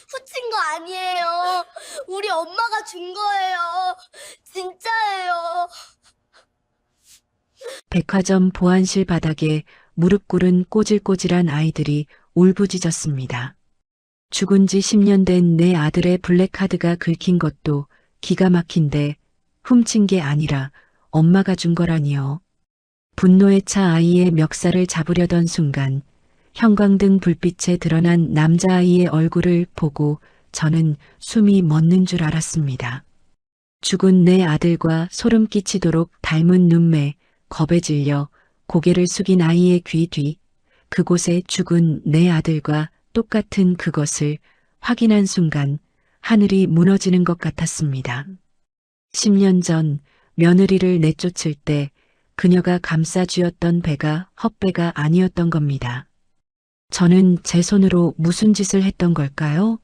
훔친 거 아니에요. 우리 엄마가 준 거예요. 진짜예요. 백화점 보안실 바닥에 무릎 꿇은 꼬질꼬질한 아이들이 울부짖었습니다. 죽은 지 10년 된 내 아들의 블랙카드가 긁힌 것도 기가 막힌데 훔친 게 아니라 엄마가 준 거라니요. 분노에 차 아이의 멱살을 잡으려던 순간 형광등 불빛에 드러난 남자아이의 얼굴을 보고 저는 숨이 멎는 줄 알았습니다. 죽은 내 아들과 소름 끼치도록 닮은 눈매, 겁에 질려 고개를 숙인 아이의 귀 뒤, 그곳에 죽은 내 아들과 똑같은 그것을 확인한 순간 하늘이 무너지는 것 같았습니다. 10년 전 며느리를 내쫓을 때 그녀가 감싸 쥐었던 배가 헛배가 아니었던 겁니다. 저는 제 손으로 무슨 짓을 했던 걸까요?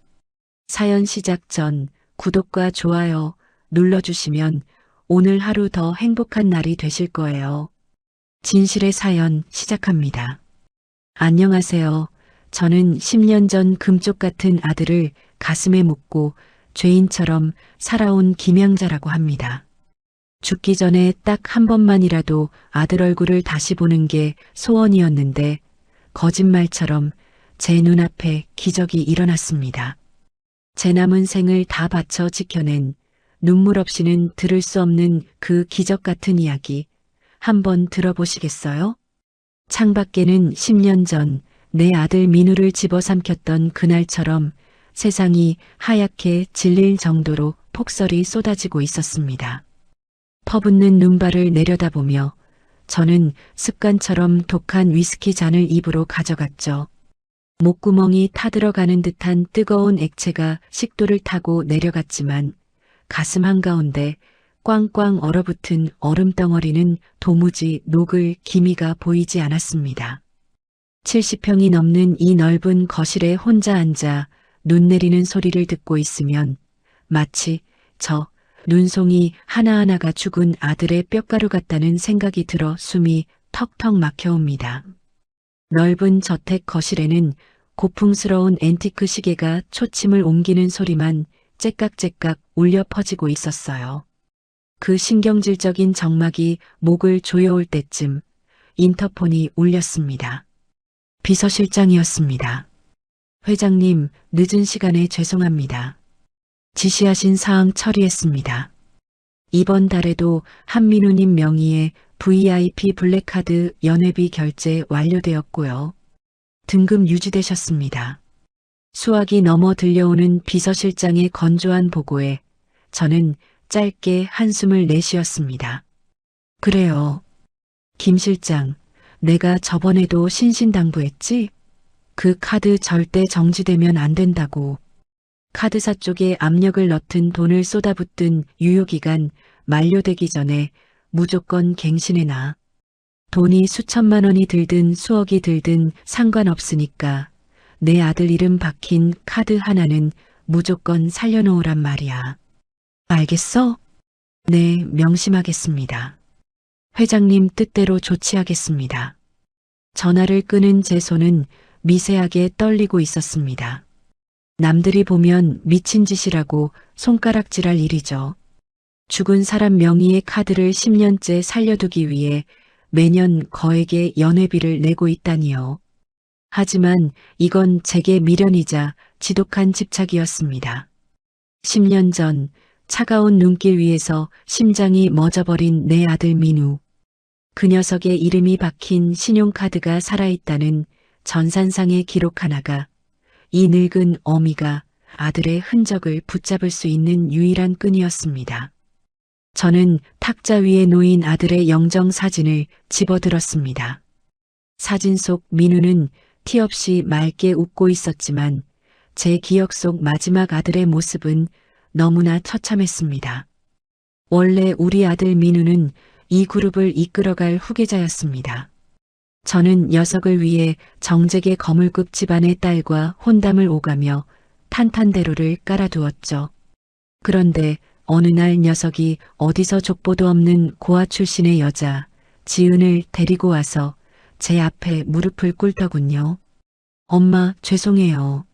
사연 시작 전 구독과 좋아요 눌러주시면 오늘 하루 더 행복한 날이 되실 거예요. 진실의 사연 시작합니다. 안녕하세요. 저는 10년 전 금쪽 같은 아들을 가슴에 묻고 죄인처럼 살아온 김양자라고 합니다. 죽기 전에 딱 한 번만이라도 아들 얼굴을 다시 보는 게 소원이었는데 거짓말처럼 제 눈앞에 기적이 일어났습니다. 제 남은 생을 다 바쳐 지켜낸 눈물 없이는 들을 수 없는 그 기적 같은 이야기 한번 들어보시겠어요? 창밖에는 10년 전 내 아들 민우를 집어삼켰던 그날처럼 세상이 하얗게 질릴 정도로 폭설이 쏟아지고 있었습니다. 퍼붓는 눈발을 내려다보며 저는 습관처럼 독한 위스키 잔을 입으로 가져갔죠. 목구멍이 타들어가는 듯한 뜨거운 액체가 식도를 타고 내려갔지만 가슴 한가운데 꽝꽝 얼어붙은 얼음덩어리는 도무지 녹을 기미가 보이지 않았습니다. 70평이 넘는 이 넓은 거실에 혼자 앉아 눈 내리는 소리를 듣고 있으면 마치 저 눈송이 하나하나가 죽은 아들의 뼈가루 같다는 생각이 들어 숨이 턱턱 막혀옵니다. 넓은 저택 거실에는 고풍스러운 앤티크 시계가 초침을 옮기는 소리만 째깍째깍 울려 퍼지고 있었어요. 그 신경질적인 정막이 목을 조여올 때쯤 인터폰이 울렸습니다. 비서실장이었습니다. 회장님, 늦은 시간에 죄송합니다. 지시하신 사항 처리했습니다. 이번 달에도 한민우님 명의의 VIP 블랙카드 연회비 결제 완료되었고요. 등급 유지되셨습니다. 수화기 넘어 들려오는 비서실장의 건조한 보고에 저는 짧게 한숨을 내쉬었습니다. 그래요. 김 실장, 내가 저번에도 신신당부했지? 그 카드 절대 정지되면 안 된다고. 카드사 쪽에 압력을 넣든 돈을 쏟아붓든 유효기간 만료되기 전에 무조건 갱신해놔. 돈이 수천만 원이 들든 수억이 들든 상관없으니까 내 아들 이름 박힌 카드 하나는 무조건 살려놓으란 말이야. 알겠어? 네, 명심하겠습니다. 회장님 뜻대로 조치하겠습니다. 전화를 끄는 제 손은 미세하게 떨리고 있었습니다. 남들이 보면 미친 짓이라고 손가락질할 일이죠. 죽은 사람 명의의 카드를 10년째 살려두기 위해 매년 거액의 연회비를 내고 있다니요. 하지만 이건 제게 미련이자 지독한 집착이었습니다. 10년 전 차가운 눈길 위에서 심장이 멎어버린 내 아들 민우. 그 녀석의 이름이 박힌 신용카드가 살아있다는 전산상의 기록 하나가 이 늙은 어미가 아들의 흔적을 붙잡을 수 있는 유일한 끈이었습니다. 저는 탁자 위에 놓인 아들의 영정 사진을 집어들었습니다. 사진 속 민우는 티 없이 맑게 웃고 있었지만 제 기억 속 마지막 아들의 모습은 너무나 처참했습니다. 원래 우리 아들 민우는 이 그룹을 이끌어갈 후계자였습니다. 저는 녀석을 위해 정재계 거물급 집안의 딸과 혼담을 오가며 탄탄대로를 깔아두었죠. 그런데 어느 날 녀석이 어디서 족보도 없는 고아 출신의 여자 지은을 데리고 와서 제 앞에 무릎을 꿇더군요. 엄마, 죄송해요.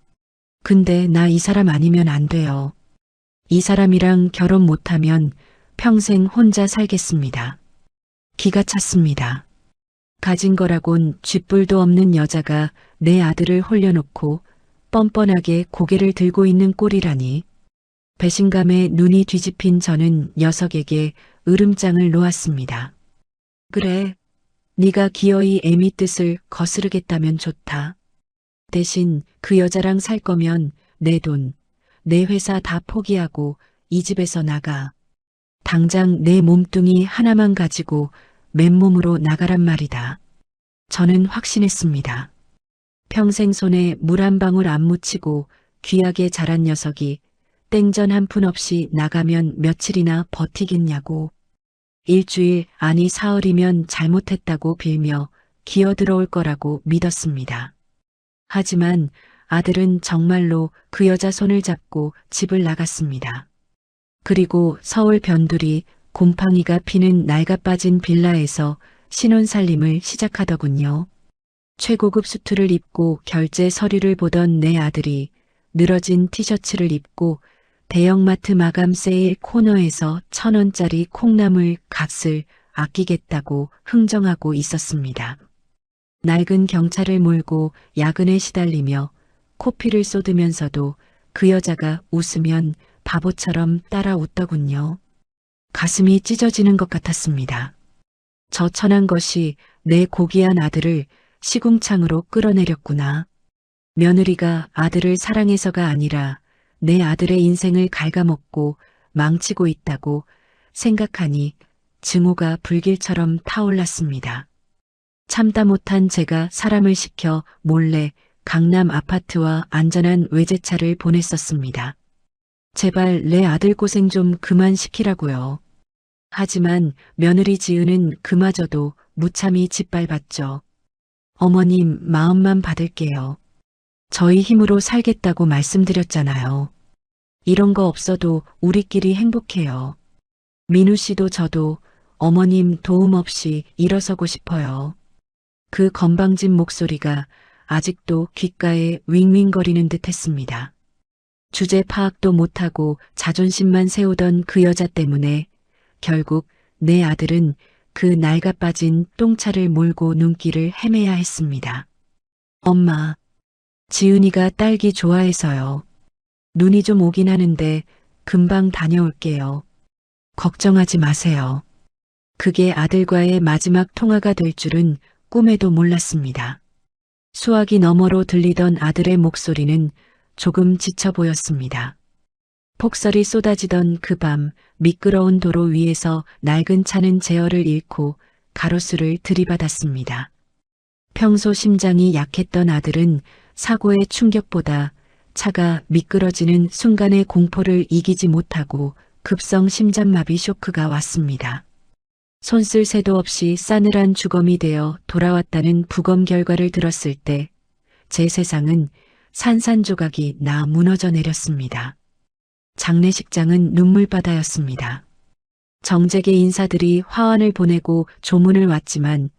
근데 나 이 사람 아니면 안 돼요. 이 사람이랑 결혼 못하면 평생 혼자 살겠습니다. 기가 찼습니다. 가진 거라곤 쥐뿔도 없는 여자가 내 아들을 홀려놓고 뻔뻔하게 고개를 들고 있는 꼴이라니. 배신감에 눈이 뒤집힌 저는 녀석에게 으름장을 놓았습니다. 그래, 네가 기어이 애미 뜻을 거스르겠다면 좋다. 대신 그 여자랑 살 거면 내 돈, 내 회사 다 포기하고 이 집에서 나가. 당장 내 몸뚱이 하나만 가지고 맨몸으로 나가란 말이다. 저는 확신했습니다. 평생 손에 물 한 방울 안 묻히고 귀하게 자란 녀석이 땡전 한 푼 없이 나가면 며칠이나 버티겠냐고. 일주일 아니 사흘이면 잘못했다고 빌며 기어들어올 거라고 믿었습니다. 하지만 아들은 정말로 그 여자 손을 잡고 집을 나갔습니다. 그리고 서울 변두리 곰팡이가 피는 낡아빠진 빌라에서 신혼살림을 시작하더군요. 최고급 수트를 입고 결제 서류를 보던 내 아들이 늘어진 티셔츠를 입고 대형마트 마감 세일 코너에서 1,000원짜리 콩나물 값을 아끼겠다고 흥정하고 있었습니다. 낡은 경차를 몰고 야근에 시달리며 코피를 쏟으면서도 그 여자가 웃으면 바보처럼 따라 웃더군요. 가슴이 찢어지는 것 같았습니다. 저 천한 것이 내 고귀한 아들을 시궁창으로 끌어내렸구나. 며느리가 아들을 사랑해서가 아니라 내 아들의 인생을 갉아먹고 망치고 있다고 생각하니 증오가 불길처럼 타올랐습니다. 참다 못한 제가 사람을 시켜 몰래 강남 아파트와 안전한 외제차를 보냈었습니다. 제발 내 아들 고생 좀 그만 시키라고요. 하지만 며느리 지은은 그마저도 무참히 짓밟았죠. 어머님 마음만 받을게요. 저희 힘으로 살겠다고 말씀드렸잖아요. 이런 거 없어도 우리끼리 행복해요. 민우 씨도 저도 어머님 도움 없이 일어서고 싶어요. 그 건방진 목소리가 아직도 귓가에 윙윙거리는 듯 했습니다. 주제 파악도 못하고 자존심만 세우던 그 여자 때문에 결국 내 아들은 그 낡아빠진 똥차를 몰고 눈길을 헤매야 했습니다. 엄마, 지은이가 딸기 좋아해서요. 눈이 좀 오긴 하는데 금방 다녀올게요. 걱정하지 마세요. 그게 아들과의 마지막 통화가 될 줄은 꿈에도 몰랐습니다. 수화기 너머로 들리던 아들의 목소리는 조금 지쳐 보였습니다. 폭설이 쏟아지던 그 밤 미끄러운 도로 위에서 낡은 차는 제어를 잃고 가로수를 들이받았습니다. 평소 심장이 약했던 아들은 사고의 충격보다 차가 미끄러지는 순간의 공포를 이기지 못하고 급성 심장마비 쇼크가 왔습니다. 손쓸 새도 없이 싸늘한 주검이 되어 돌아왔다는 부검 결과를 들었을 때 제 세상은 산산조각이 나 무너져 내렸습니다. 장례식장은 눈물바다였습니다. 정재계 인사들이 화환을 보내고 조문을 왔지만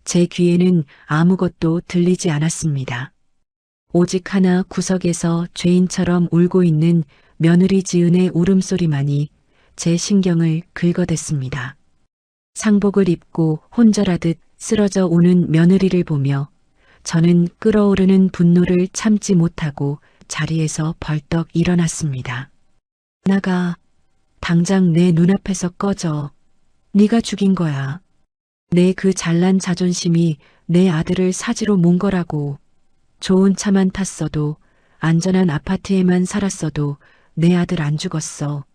제 귀에는 아무것도 들리지 않았습니다. 오직 하나 구석에서 죄인처럼 울고 있는 며느리 지은의 울음소리만이 제 신경을 긁어댔습니다. 상복을 입고 혼절하듯 쓰러져 오는 며느리를 보며 저는 끓어오르는 분노를 참지 못하고 자리에서 벌떡 일어났습니다. 나가. 당장 내 눈앞에서 꺼져. 네가 죽인 거야. 내 그 잘난 자존심이 내 아들을 사지로 몬 거라고. 좋은 차만 탔어도 안전한 아파트에만 살았어도 내 아들 안 죽었어.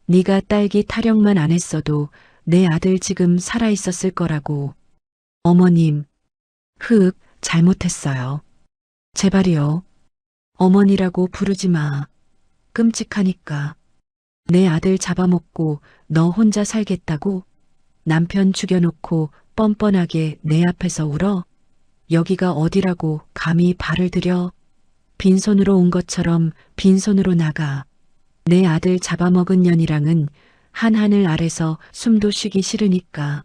네가 딸기 타령만 안 했어도 내 아들 지금 살아있었을 거라고. 어머님, 잘못했어요. 제발이요. 어머니라고 부르지 마. 끔찍하니까. 내 아들 잡아먹고 너 혼자 살겠다고? 남편 죽여놓고 뻔뻔하게 내 앞에서 울어? 여기가 어디라고 감히 발을 들여? 빈손으로 온 것처럼 빈손으로 나가. 내 아들 잡아먹은 년이랑은 한 하늘 아래서 숨도 쉬기 싫으니까.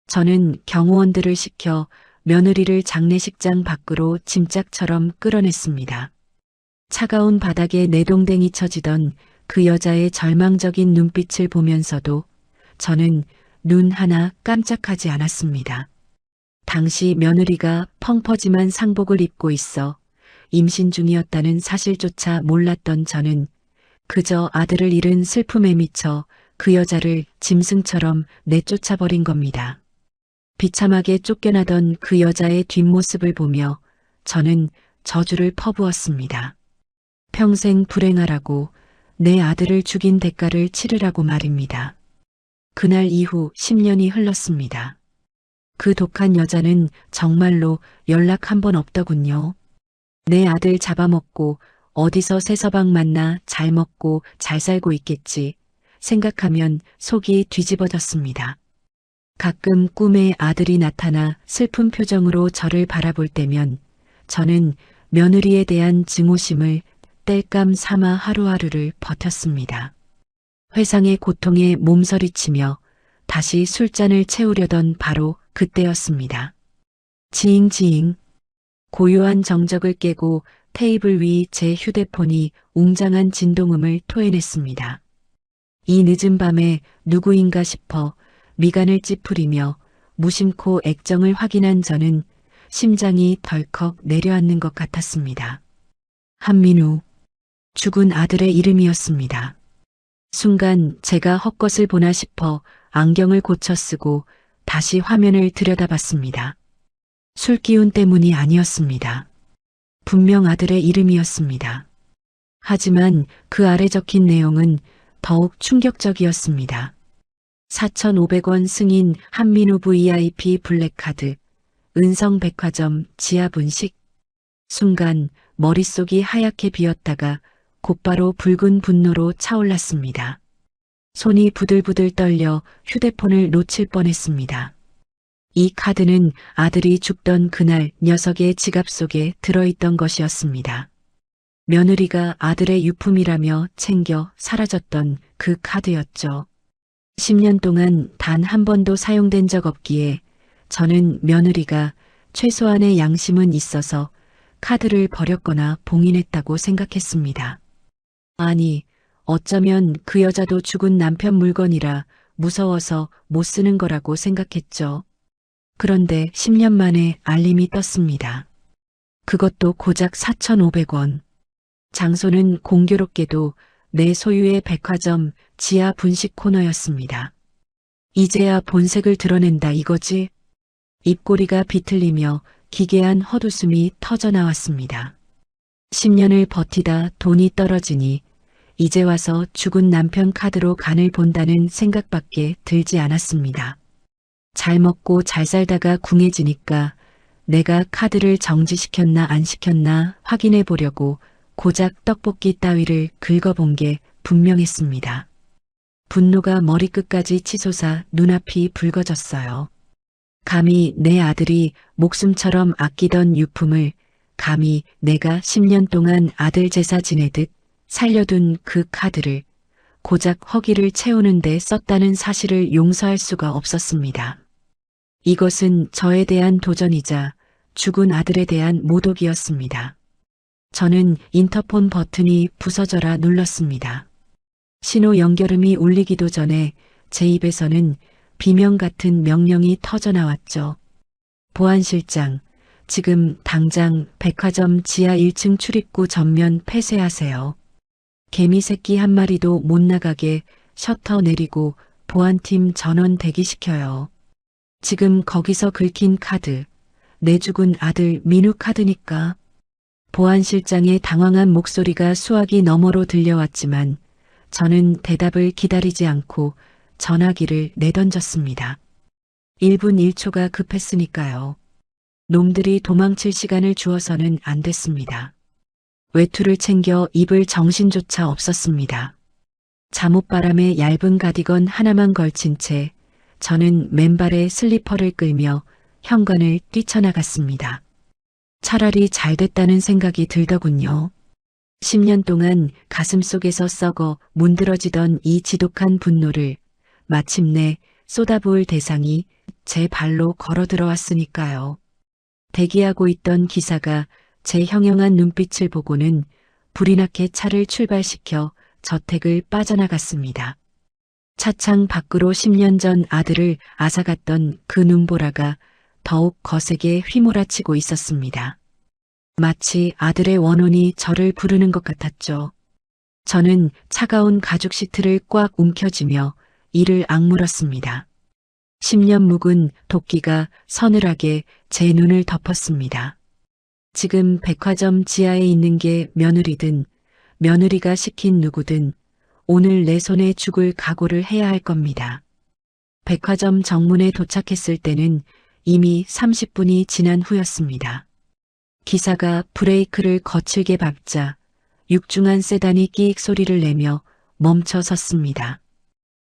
저는 경호원들을 시켜 며느리를 장례식장 밖으로 짐짝처럼 끌어냈습니다. 차가운 바닥에 내동댕이 쳐지던 그 여자의 절망적인 눈빛을 보면서도 저는 눈 하나 깜짝하지 않았습니다. 당시 며느리가 펑퍼짐한 상복을 입고 있어 임신 중이었다는 사실조차 몰랐던 저는 그저 아들을 잃은 슬픔에 미쳐 그 여자를 짐승처럼 내쫓아버린 겁니다. 비참하게 쫓겨나던 그 여자의 뒷모습을 보며 저는 저주를 퍼부었습니다. 평생 불행하라고, 내 아들을 죽인 대가를 치르라고 말입니다. 그날 이후 10년이 흘렀습니다. 그 독한 여자는 정말로 연락 한 번 없더군요. 내 아들 잡아먹고 어디서 새 서방 만나 잘 먹고 잘 살고 있겠지 생각하면 속이 뒤집어졌습니다. 가끔 꿈에 아들이 나타나 슬픈 표정으로 저를 바라볼 때면 저는 며느리에 대한 증오심을 땔감 삼아 하루하루를 버텼습니다. 회상의 고통에 몸서리치며 다시 술잔을 채우려던 바로 그때였습니다. 지잉지잉. 고요한 정적을 깨고 테이블 위 제 휴대폰이 웅장한 진동음을 토해냈습니다. 이 늦은 밤에 누구인가 싶어 미간을 찌푸리며 무심코 액정을 확인한 저는 심장이 덜컥 내려앉는 것 같았습니다. 한민우. 죽은 아들의 이름이었습니다. 순간 제가 헛것을 보나 싶어 안경을 고쳐 쓰고 다시 화면을 들여다봤습니다. 술 기운 때문이 아니었습니다. 분명 아들의 이름이었습니다. 하지만 그 아래 적힌 내용은 더욱 충격적이었습니다. 4,500원 승인 한민우 VIP 블랙카드, 은성백화점 지하분식. 순간 머릿속이 하얗게 비었다가 곧바로 붉은 분노로 차올랐습니다. 손이 부들부들 떨려 휴대폰을 놓칠 뻔했습니다. 이 카드는 아들이 죽던 그날 녀석의 지갑 속에 들어있던 것이었습니다. 며느리가 아들의 유품이라며 챙겨 사라졌던 그 카드였죠. 10년 동안 단 한 번도 사용된 적 없기에 저는 며느리가 최소한의 양심은 있어서 카드를 버렸거나 봉인했다고 생각했습니다. 아니, 어쩌면 그 여자도 죽은 남편 물건이라 무서워서 못 쓰는 거라고 생각했죠. 그런데 10년 만에 알림이 떴습니다. 그것도 고작 4,500원. 장소는 공교롭게도 내 소유의 백화점 지하 분식 코너였습니다. 이제야 본색을 드러낸다 이거지? 입꼬리가 비틀리며 기괴한 헛웃음이 터져나왔습니다. 10년을 버티다 돈이 떨어지니 이제 와서 죽은 남편 카드로 간을 본다는 생각밖에 들지 않았습니다. 잘 먹고 잘 살다가 궁해지니까 내가 카드를 정지시켰나 안 시켰나 확인해 보려고 고작 떡볶이 따위를 긁어본 게 분명했습니다. 분노가 머리끝까지 치솟아 눈앞이 붉어졌어요. 감히 내 아들이 목숨처럼 아끼던 유품을 감히 내가 10년 동안 아들 제사 지내듯 살려둔 그 카드를 고작 허기를 채우는데 썼다는 사실을 용서할 수가 없었습니다. 이것은 저에 대한 도전이자 죽은 아들에 대한 모독이었습니다. 저는 인터폰 버튼이 부서져라 눌렀습니다. 신호 연결음이 울리기도 전에 제 입에서는 비명 같은 명령이 터져나왔죠. 보안실장, 지금 당장 백화점 지하 1층 출입구 전면 폐쇄하세요. 개미 새끼 한 마리도 못 나가게 셔터 내리고 보안팀 전원 대기시켜요. 지금 거기서 긁힌 카드, 내 죽은 아들 민우 카드니까. 보안실장의 당황한 목소리가 수화기 너머로 들려왔지만 저는 대답을 기다리지 않고 전화기를 내던졌습니다. 1분 1초가 급했으니까요. 놈들이 도망칠 시간을 주어서는 안 됐습니다. 외투를 챙겨 입을 정신조차 없었습니다. 잠옷바람에 얇은 가디건 하나만 걸친 채 저는 맨발에 슬리퍼를 끌며 현관을 뛰쳐나갔습니다. 차라리 잘 됐다는 생각이 들더군요. 10년 동안 가슴속에서 썩어 문드러지던 이 지독한 분노를 마침내 쏟아부을 대상이 제 발로 걸어 들어왔으니까요. 대기하고 있던 기사가 제 형형한 눈빛을 보고는 불이 나게 차를 출발시켜 저택을 빠져나갔습니다. 차창 밖으로 10년 전 아들을 앗아갔던 그 눈보라가 더욱 거세게 휘몰아치고 있었습니다. 마치 아들의 원혼이 저를 부르는 것 같았죠. 저는 차가운 가죽 시트를 꽉 움켜쥐며 이를 악물었습니다. 10년 묵은 도끼가 서늘하게 제 눈을 덮었습니다. 지금 백화점 지하에 있는 게 며느리든 며느리가 시킨 누구든 오늘 내 손에 죽을 각오를 해야 할 겁니다. 백화점 정문에 도착했을 때는 이미 30분이 지난 후였습니다. 기사가 브레이크를 거칠게 밟자 육중한 세단이 끼익 소리를 내며 멈춰 섰습니다.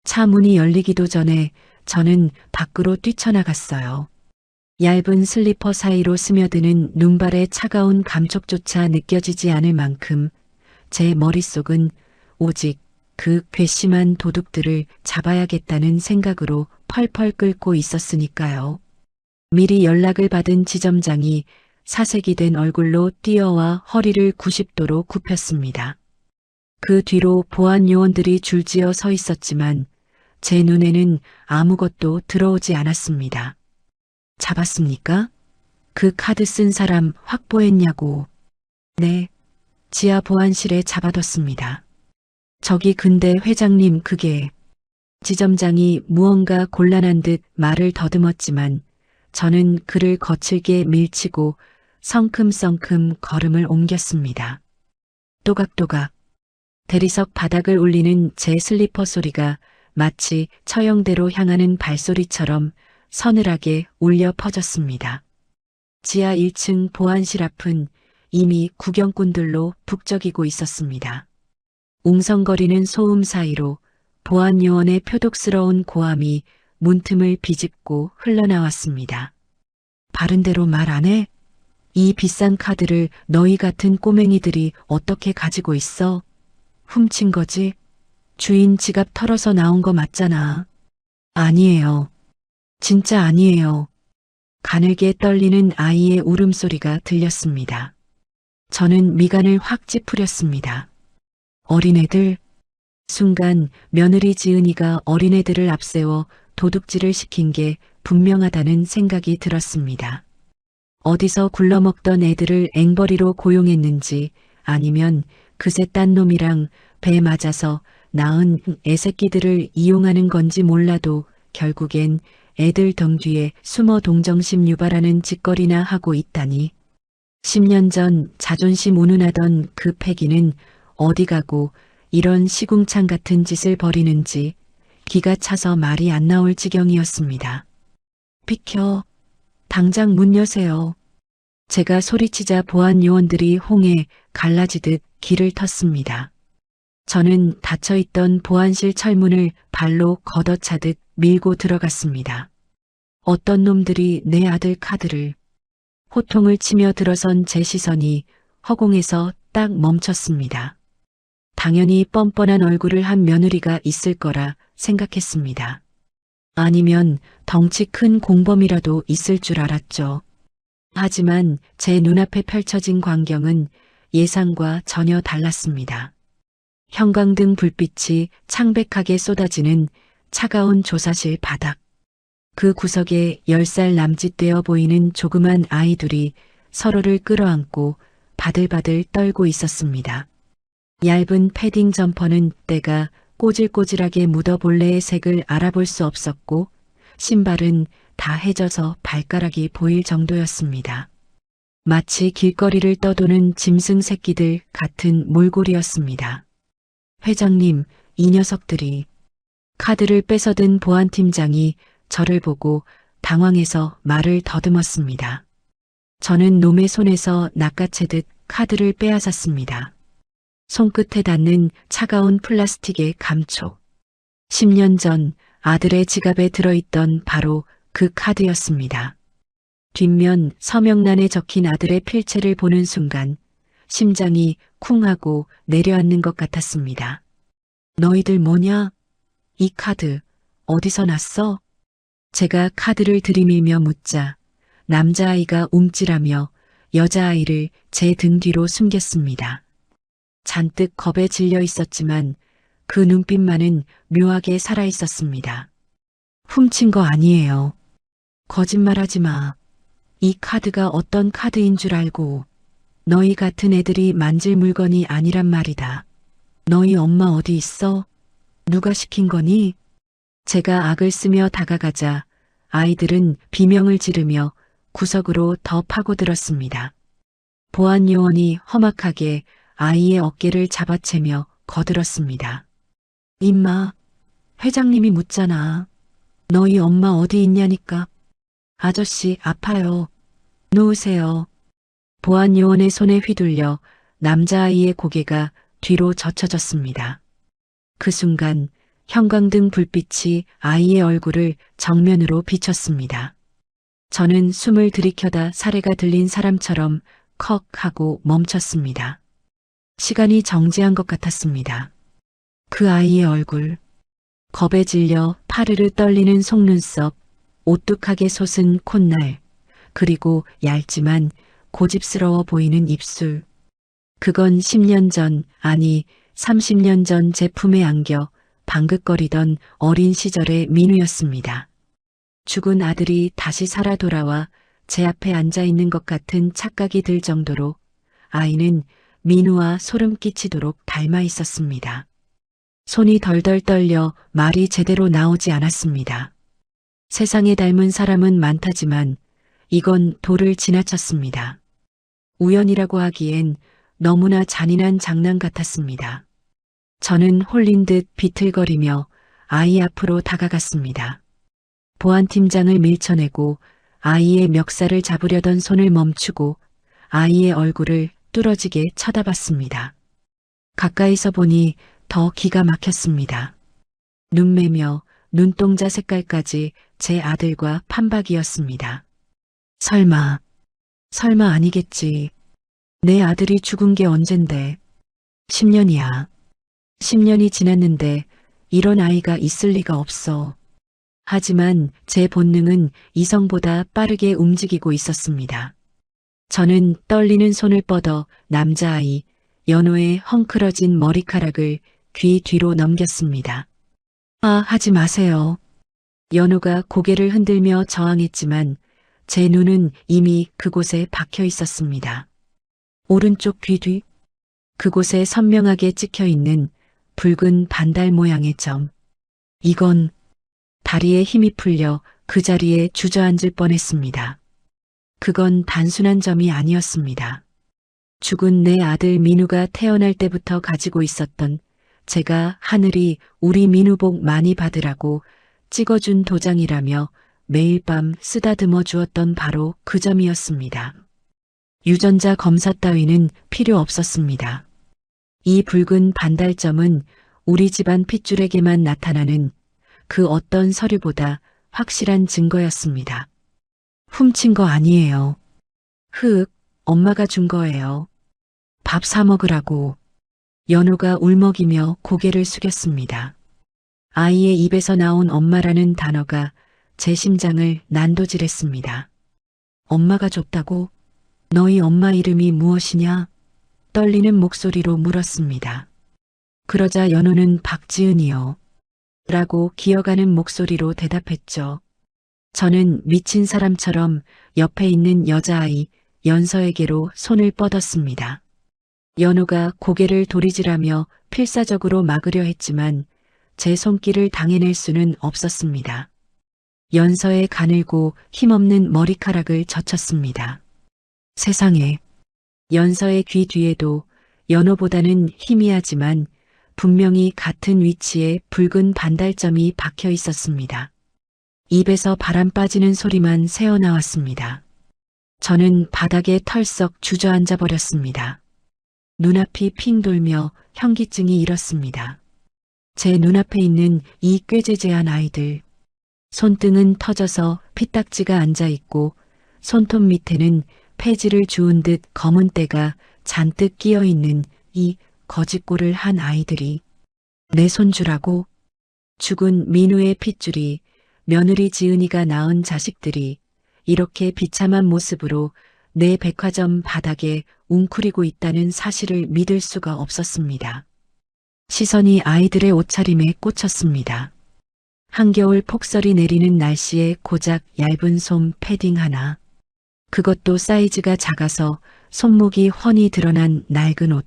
차 문이 열리기도 전에 저는 밖으로 뛰쳐나갔어요. 얇은 슬리퍼 사이로 스며드는 눈발의 차가운 감촉조차 느껴지지 않을 만큼 제 머릿속은 오직 그 괘씸한 도둑들을 잡아야겠다는 생각으로 펄펄 끓고 있었으니까요. 미리 연락을 받은 지점장이 사색이 된 얼굴로 뛰어와 허리를 90도로 굽혔습니다. 그 뒤로 보안 요원들이 줄지어 서 있었지만 제 눈에는 아무것도 들어오지 않았습니다. 잡았습니까? 그 카드 쓴 사람 확보했냐고. 네, 지하 보안실에 잡아뒀습니다. 저기 근데 회장님 그게... 지점장이 무언가 곤란한 듯 말을 더듬었지만 저는 그를 거칠게 밀치고 성큼성큼 걸음을 옮겼습니다. 또각또각 대리석 바닥을 울리는 제 슬리퍼 소리가 마치 처형대로 향하는 발소리처럼 서늘하게 울려 퍼졌습니다. 지하 1층 보안실 앞은 이미 구경꾼들로 북적이고 있었습니다. 웅성거리는 소음 사이로 보안 요원의 표독스러운 고함이 문틈을 비집고 흘러나왔습니다. 바른대로 말 안 해? 이 비싼 카드를 너희 같은 꼬맹이들이 어떻게 가지고 있어? 훔친 거지? 주인 지갑 털어서 나온 거 맞잖아. 아니에요. 진짜 아니에요. 가늘게 떨리는 아이의 울음소리가 들렸습니다. 저는 미간을 확 찌푸렸습니다. 어린애들? 순간 며느리 지은이가 어린애들을 앞세워 도둑질을 시킨 게 분명하다는 생각이 들었습니다. 어디서 굴러먹던 애들을 앵벌이로 고용했는지 아니면 그새 딴 놈이랑 배 맞아서 낳은 애새끼들을 이용하는 건지 몰라도 결국엔 애들 등 뒤에 숨어 동정심 유발하는 짓거리나 하고 있다니. 10년 전 자존심 운운하던 그 패기는 어디 가고 이런 시궁창 같은 짓을 벌이는지 기가 차서 말이 안 나올 지경이었습니다. 비켜. 당장 문 여세요. 제가 소리치자 보안 요원들이 홍해 갈라지듯 길을 텄습니다. 저는 닫혀있던 보안실 철문을 발로 걷어차듯 밀고 들어갔습니다. 어떤 놈들이 내 아들 카드를... 호통을 치며 들어선 제 시선이 허공에서 딱 멈췄습니다. 당연히 뻔뻔한 얼굴을 한 며느리가 있을 거라 생각했습니다. 아니면 덩치 큰 공범이라도 있을 줄 알았죠. 하지만 제 눈앞에 펼쳐진 광경은 예상과 전혀 달랐습니다. 형광등 불빛이 창백하게 쏟아지는 차가운 조사실 바닥. 그 구석에 10살 남짓되어 보이는 조그만 아이들이 서로를 끌어안고 바들바들 떨고 있었습니다. 얇은 패딩 점퍼는 때가 꼬질꼬질하게 묻어 본래의 색을 알아볼 수 없었고 신발은 다 해져서 발가락이 보일 정도였습니다. 마치 길거리를 떠도는 짐승 새끼들 같은 몰골이었습니다. 회장님, 이 녀석들이... 카드를 뺏어든 보안팀장이 저를 보고 당황해서 말을 더듬었습니다. 저는 놈의 손에서 낚아채듯 카드를 빼앗았습니다. 손끝에 닿는 차가운 플라스틱의 감촉. 10년 전 아들의 지갑에 들어있던 바로 그 카드였습니다. 뒷면 서명란에 적힌 아들의 필체를 보는 순간 심장이 쿵 하고 내려앉는 것 같았습니다. 너희들 뭐냐? 이 카드 어디서 났어? 제가 카드를 들이밀며 묻자 남자아이가 움찔하며 여자아이를 제 등 뒤로 숨겼습니다. 잔뜩 겁에 질려 있었지만 그 눈빛만은 묘하게 살아 있었습니다. 훔친 거 아니에요. 거짓말하지 마. 이 카드가 어떤 카드인 줄 알고. 너희 같은 애들이 만질 물건이 아니란 말이다. 너희 엄마 어디 있어? 누가 시킨 거니? 제가 악을 쓰며 다가가자 아이들은 비명을 지르며 구석으로 더 파고들었습니다. 보안 요원이 험악하게 아이의 어깨를 잡아채며 거들었습니다. 임마, 회장님이 묻잖아. 너희 엄마 어디 있냐니까. 아저씨 아파요. 놓으세요. 보안 요원의 손에 휘둘려 남자아이의 고개가 뒤로 젖혀졌습니다. 그 순간 형광등 불빛이 아이의 얼굴을 정면으로 비췄습니다. 저는 숨을 들이켜다 사례가 들린 사람처럼 컥 하고 멈췄습니다. 시간이 정지한 것 같았습니다. 그 아이의 얼굴, 겁에 질려 파르르 떨리는 속눈썹, 오뚝하게 솟은 콧날, 그리고 얇지만 고집스러워 보이는 입술. 그건 10년 전, 아니 30년 전 제품에 안겨 방긋거리던 어린 시절의 민우였습니다. 죽은 아들이 다시 살아 돌아와 제 앞에 앉아 있는 것 같은 착각이 들 정도로 아이는 민우와 소름 끼치도록 닮아 있었습니다. 손이 덜덜 떨려 말이 제대로 나오지 않았습니다. 세상에 닮은 사람은 많다지만 이건 도를 지나쳤습니다. 우연이라고 하기엔 너무나 잔인한 장난 같았습니다. 저는 홀린 듯 비틀거리며 아이 앞으로 다가갔습니다. 보안팀장을 밀쳐내고 아이의 멱살을 잡으려던 손을 멈추고 아이의 얼굴을 뚫어지게 쳐다봤습니다. 가까이서 보니 더 기가 막혔습니다. 눈매며 눈동자 색깔까지 제 아들과 판박이었습니다. 설마 아니겠지. 내 아들이 죽은 게 언젠데. 10년이야. 10년이 지났는데 이런 아이가 있을 리가 없어. 하지만 제 본능은 이성보다 빠르게 움직이고 있었습니다. 저는 떨리는 손을 뻗어 남자아이 연호의 헝클어진 머리카락을 귀 뒤로 넘겼습니다. 하지 마세요. 연호가 고개를 흔들며 저항했지만 제 눈은 이미 그곳에 박혀 있었습니다. 오른쪽 귀 뒤, 그곳에 선명하게 찍혀 있는 붉은 반달 모양의 점. 이건 다리에 힘이 풀려 그 자리에 주저앉을 뻔했습니다. 그건 단순한 점이 아니었습니다. 죽은 내 아들 민우가 태어날 때부터 가지고 있었던 제가 하늘이 우리 민우 복 많이 받으라고 찍어준 도장이라며 매일 밤 쓰다듬어 주었던 바로 그 점이었습니다. 유전자 검사 따위는 필요 없었습니다. 이 붉은 반달점은 우리 집안 핏줄에게만 나타나는 그 어떤 서류보다 확실한 증거였습니다. 훔친 거 아니에요. 엄마가 준 거예요. 밥 사 먹으라고. 연호가 울먹이며 고개를 숙였습니다. 아이의 입에서 나온 엄마라는 단어가 제 심장을 난도질했습니다. 엄마가 줬다고? 너희 엄마 이름이 무엇이냐? 떨리는 목소리로 물었습니다. 그러자 연호는 박지은이요. 라고 기어가는 목소리로 대답했죠. 저는 미친 사람처럼 옆에 있는 여자아이 연서에게로 손을 뻗었습니다. 연호가 고개를 도리질하며 필사적으로 막으려 했지만 제 손길을 당해낼 수는 없었습니다. 연서의 가늘고 힘없는 머리카락을 젖혔습니다. 세상에, 연서의 귀 뒤에도 연호보다는 희미하지만 분명히 같은 위치에 붉은 반달점이 박혀 있었습니다. 입에서 바람 빠지는 소리만 새어나왔습니다. 저는 바닥에 털썩 주저앉아 버렸습니다. 눈앞이 핑 돌며 현기증이 일었습니다. 제 눈앞에 있는 이 꾀죄죄한 아이들. 손등은 터져서 피딱지가 앉아있고 손톱 밑에는 폐지를 주운 듯 검은 때가 잔뜩 끼어있는 이 거짓골을 한 아이들이 내 손주라고. 죽은 민우의 핏줄이, 며느리 지은이가 낳은 자식들이 이렇게 비참한 모습으로 내 백화점 바닥에 웅크리고 있다는 사실을 믿을 수가 없었습니다. 시선이 아이들의 옷차림에 꽂혔습니다. 한겨울 폭설이 내리는 날씨에 고작 얇은 솜 패딩 하나. 그것도 사이즈가 작아서 손목이 훤히 드러난 낡은 옷.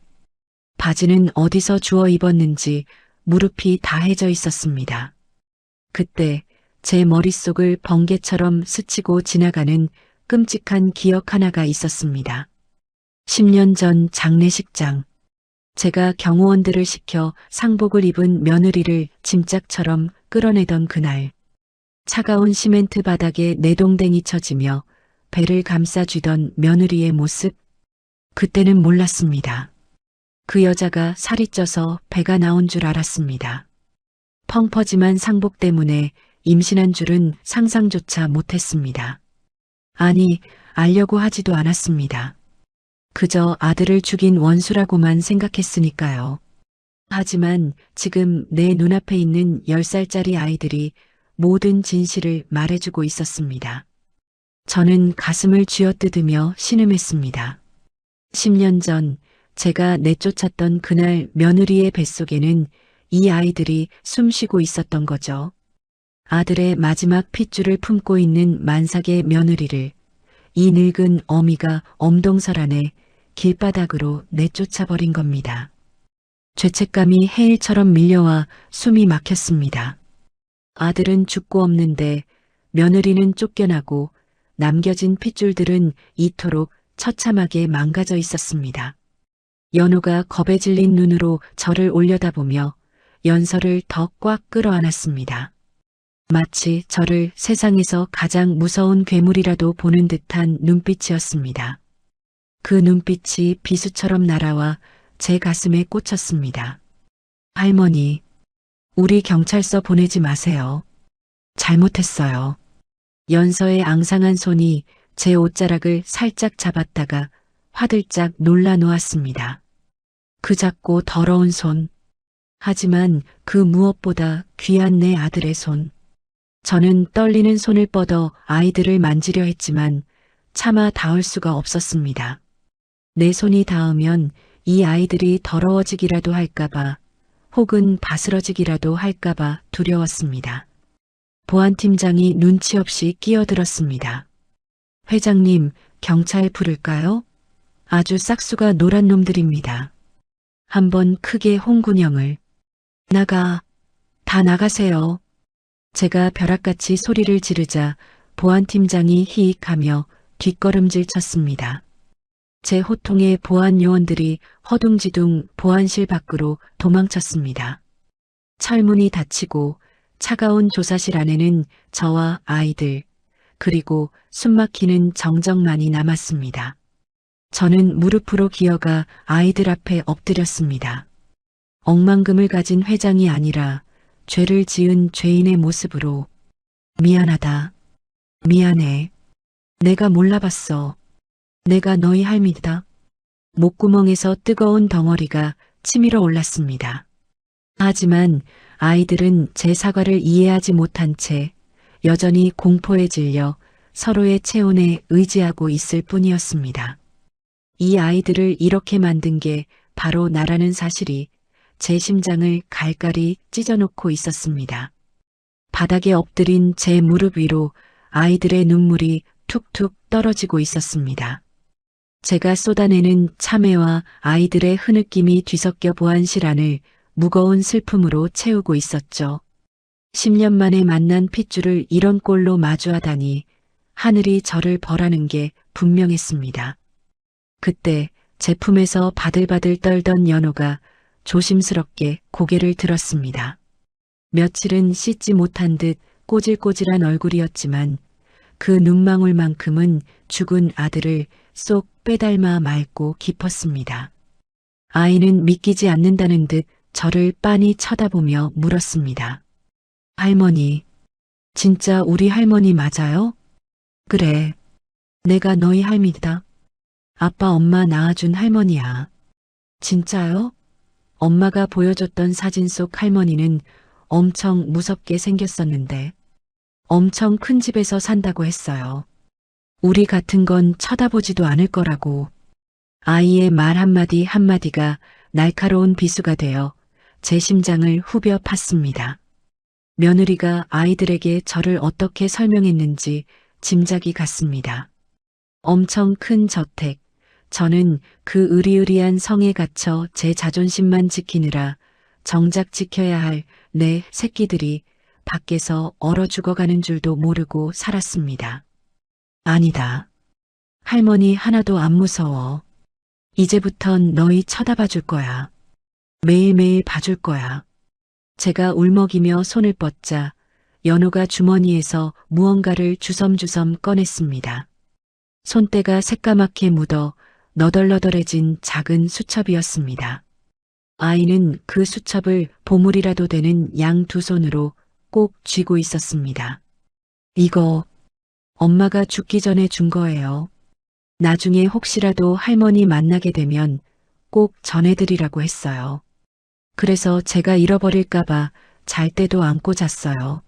바지는 어디서 주워 입었는지 무릎이 다 해져 있었습니다. 그때 제 머릿속을 번개처럼 스치고 지나가는 끔찍한 기억 하나가 있었습니다. 10년 전 장례식장. 제가 경호원들을 시켜 상복을 입은 며느리를 짐짝처럼 끌어내던 그날. 차가운 시멘트 바닥에 내동댕이 쳐지며 배를 감싸쥐던 며느리의 모습. 그때는 몰랐습니다. 그 여자가 살이 쪄서 배가 나온 줄 알았습니다. 펑퍼짐한 상복 때문에 임신한 줄은 상상조차 못했습니다. 아니, 알려고 하지도 않았습니다. 그저 아들을 죽인 원수라고만 생각했으니까요. 하지만 지금 내 눈앞에 있는 10살짜리 아이들이 모든 진실을 말해주고 있었습니다. 저는 가슴을 쥐어뜯으며 신음했습니다. 10년 전 제가 내쫓았던 그날 며느리의 뱃속에는 이 아이들이 숨쉬고 있었던 거죠. 아들의 마지막 핏줄을 품고 있는 만삭의 며느리를 이 늙은 어미가 엄동설 안에 길바닥으로 내쫓아버린 겁니다. 죄책감이 해일처럼 밀려와 숨이 막혔습니다. 아들은 죽고 없는데 며느리는 쫓겨나고 남겨진 핏줄들은 이토록 처참하게 망가져 있었습니다. 연호가 겁에 질린 눈으로 저를 올려다보며 연서를 더 꽉 끌어안았습니다. 마치 저를 세상에서 가장 무서운 괴물이라도 보는 듯한 눈빛이었습니다. 그 눈빛이 비수처럼 날아와 제 가슴에 꽂혔습니다. 할머니, 우리 경찰서 보내지 마세요. 잘못했어요. 연서의 앙상한 손이 제 옷자락을 살짝 잡았다가 화들짝 놀라 놓았습니다. 그 작고 더러운 손. 하지만 그 무엇보다 귀한 내 아들의 손. 저는 떨리는 손을 뻗어 아이들을 만지려 했지만 차마 닿을 수가 없었습니다. 내 손이 닿으면 이 아이들이 더러워지기라도 할까봐 혹은 바스러지기라도 할까봐 두려웠습니다. 보안팀장이 눈치 없이 끼어들었습니다. 회장님, 경찰 부를까요? 아주 싹수가 노란 놈들입니다. 한번 크게 홍군형을. 다 나가세요. 제가 벼락같이 소리를 지르자 보안팀장이 히익하며 뒷걸음질 쳤습니다. 제 호통에 보안 요원들이 허둥지둥 보안실 밖으로 도망쳤습니다. 철문이 닫히고 차가운 조사실 안에는 저와 아이들, 그리고 숨막히는 정적만이 남았습니다. 저는 무릎으로 기어가 아이들 앞에 엎드렸습니다. 억만금을 가진 회장이 아니라 죄를 지은 죄인의 모습으로 미안하다. 미안해. 내가 몰라봤어. 내가 너희 할미다. 목구멍에서 뜨거운 덩어리가 치밀어 올랐습니다. 하지만 아이들은 제 사과를 이해하지 못한 채 여전히 공포에 질려 서로의 체온에 의지하고 있을 뿐이었습니다. 이 아이들을 이렇게 만든 게 바로 나라는 사실이 제 심장을 갈갈이 찢어놓고 있었습니다. 바닥에 엎드린 제 무릎 위로 아이들의 눈물이 툭툭 떨어지고 있었습니다. 제가 쏟아내는 참회와 아이들의 흐느낌이 뒤섞여 보안실 안을 무거운 슬픔으로 채우고 있었죠. 10년 만에 만난 핏줄을 이런 꼴로 마주하다니 하늘이 저를 벌하는 게 분명했습니다. 그때 제 품에서 바들바들 떨던 연호가 조심스럽게 고개를 들었습니다. 며칠은 씻지 못한 듯 꼬질꼬질한 얼굴이었지만 그 눈망울만큼은 죽은 아들을 쏙 빼닮아 맑고 깊었습니다. 아이는 믿기지 않는다는 듯 저를 빤히 쳐다보며 물었습니다. 할머니, 진짜 우리 할머니 맞아요? 그래, 내가 너희 할미다. 아빠 엄마 낳아준 할머니야. 진짜요? 엄마가 보여줬던 사진 속 할머니는 엄청 무섭게 생겼었는데 엄청 큰 집에서 산다고 했어요. 우리 같은 건 쳐다보지도 않을 거라고. 아이의 말 한마디 한마디가 날카로운 비수가 되어 제 심장을 후벼 팠습니다. 며느리가 아이들에게 저를 어떻게 설명했는지 짐작이 갔습니다. 엄청 큰 저택, 저는 그 으리으리한 성에 갇혀 제 자존심만 지키느라 정작 지켜야 할 내 새끼들이 밖에서 얼어 죽어가는 줄도 모르고 살았습니다. 아니다. 할머니 하나도 안 무서워. 이제부턴 너희 쳐다봐 줄 거야. 매일매일 봐줄 거야. 제가 울먹이며 손을 뻗자 연호가 주머니에서 무언가를 주섬주섬 꺼냈습니다. 손때가 새까맣게 묻어 너덜너덜해진 작은 수첩이었습니다. 아이는 그 수첩을 보물이라도 되는 양 두 손으로 꼭 쥐고 있었습니다. 이거 엄마가 죽기 전에 준 거예요. 나중에 혹시라도 할머니 만나게 되면 꼭 전해드리라고 했어요. 그래서 제가 잃어버릴까봐 잘 때도 안고 잤어요.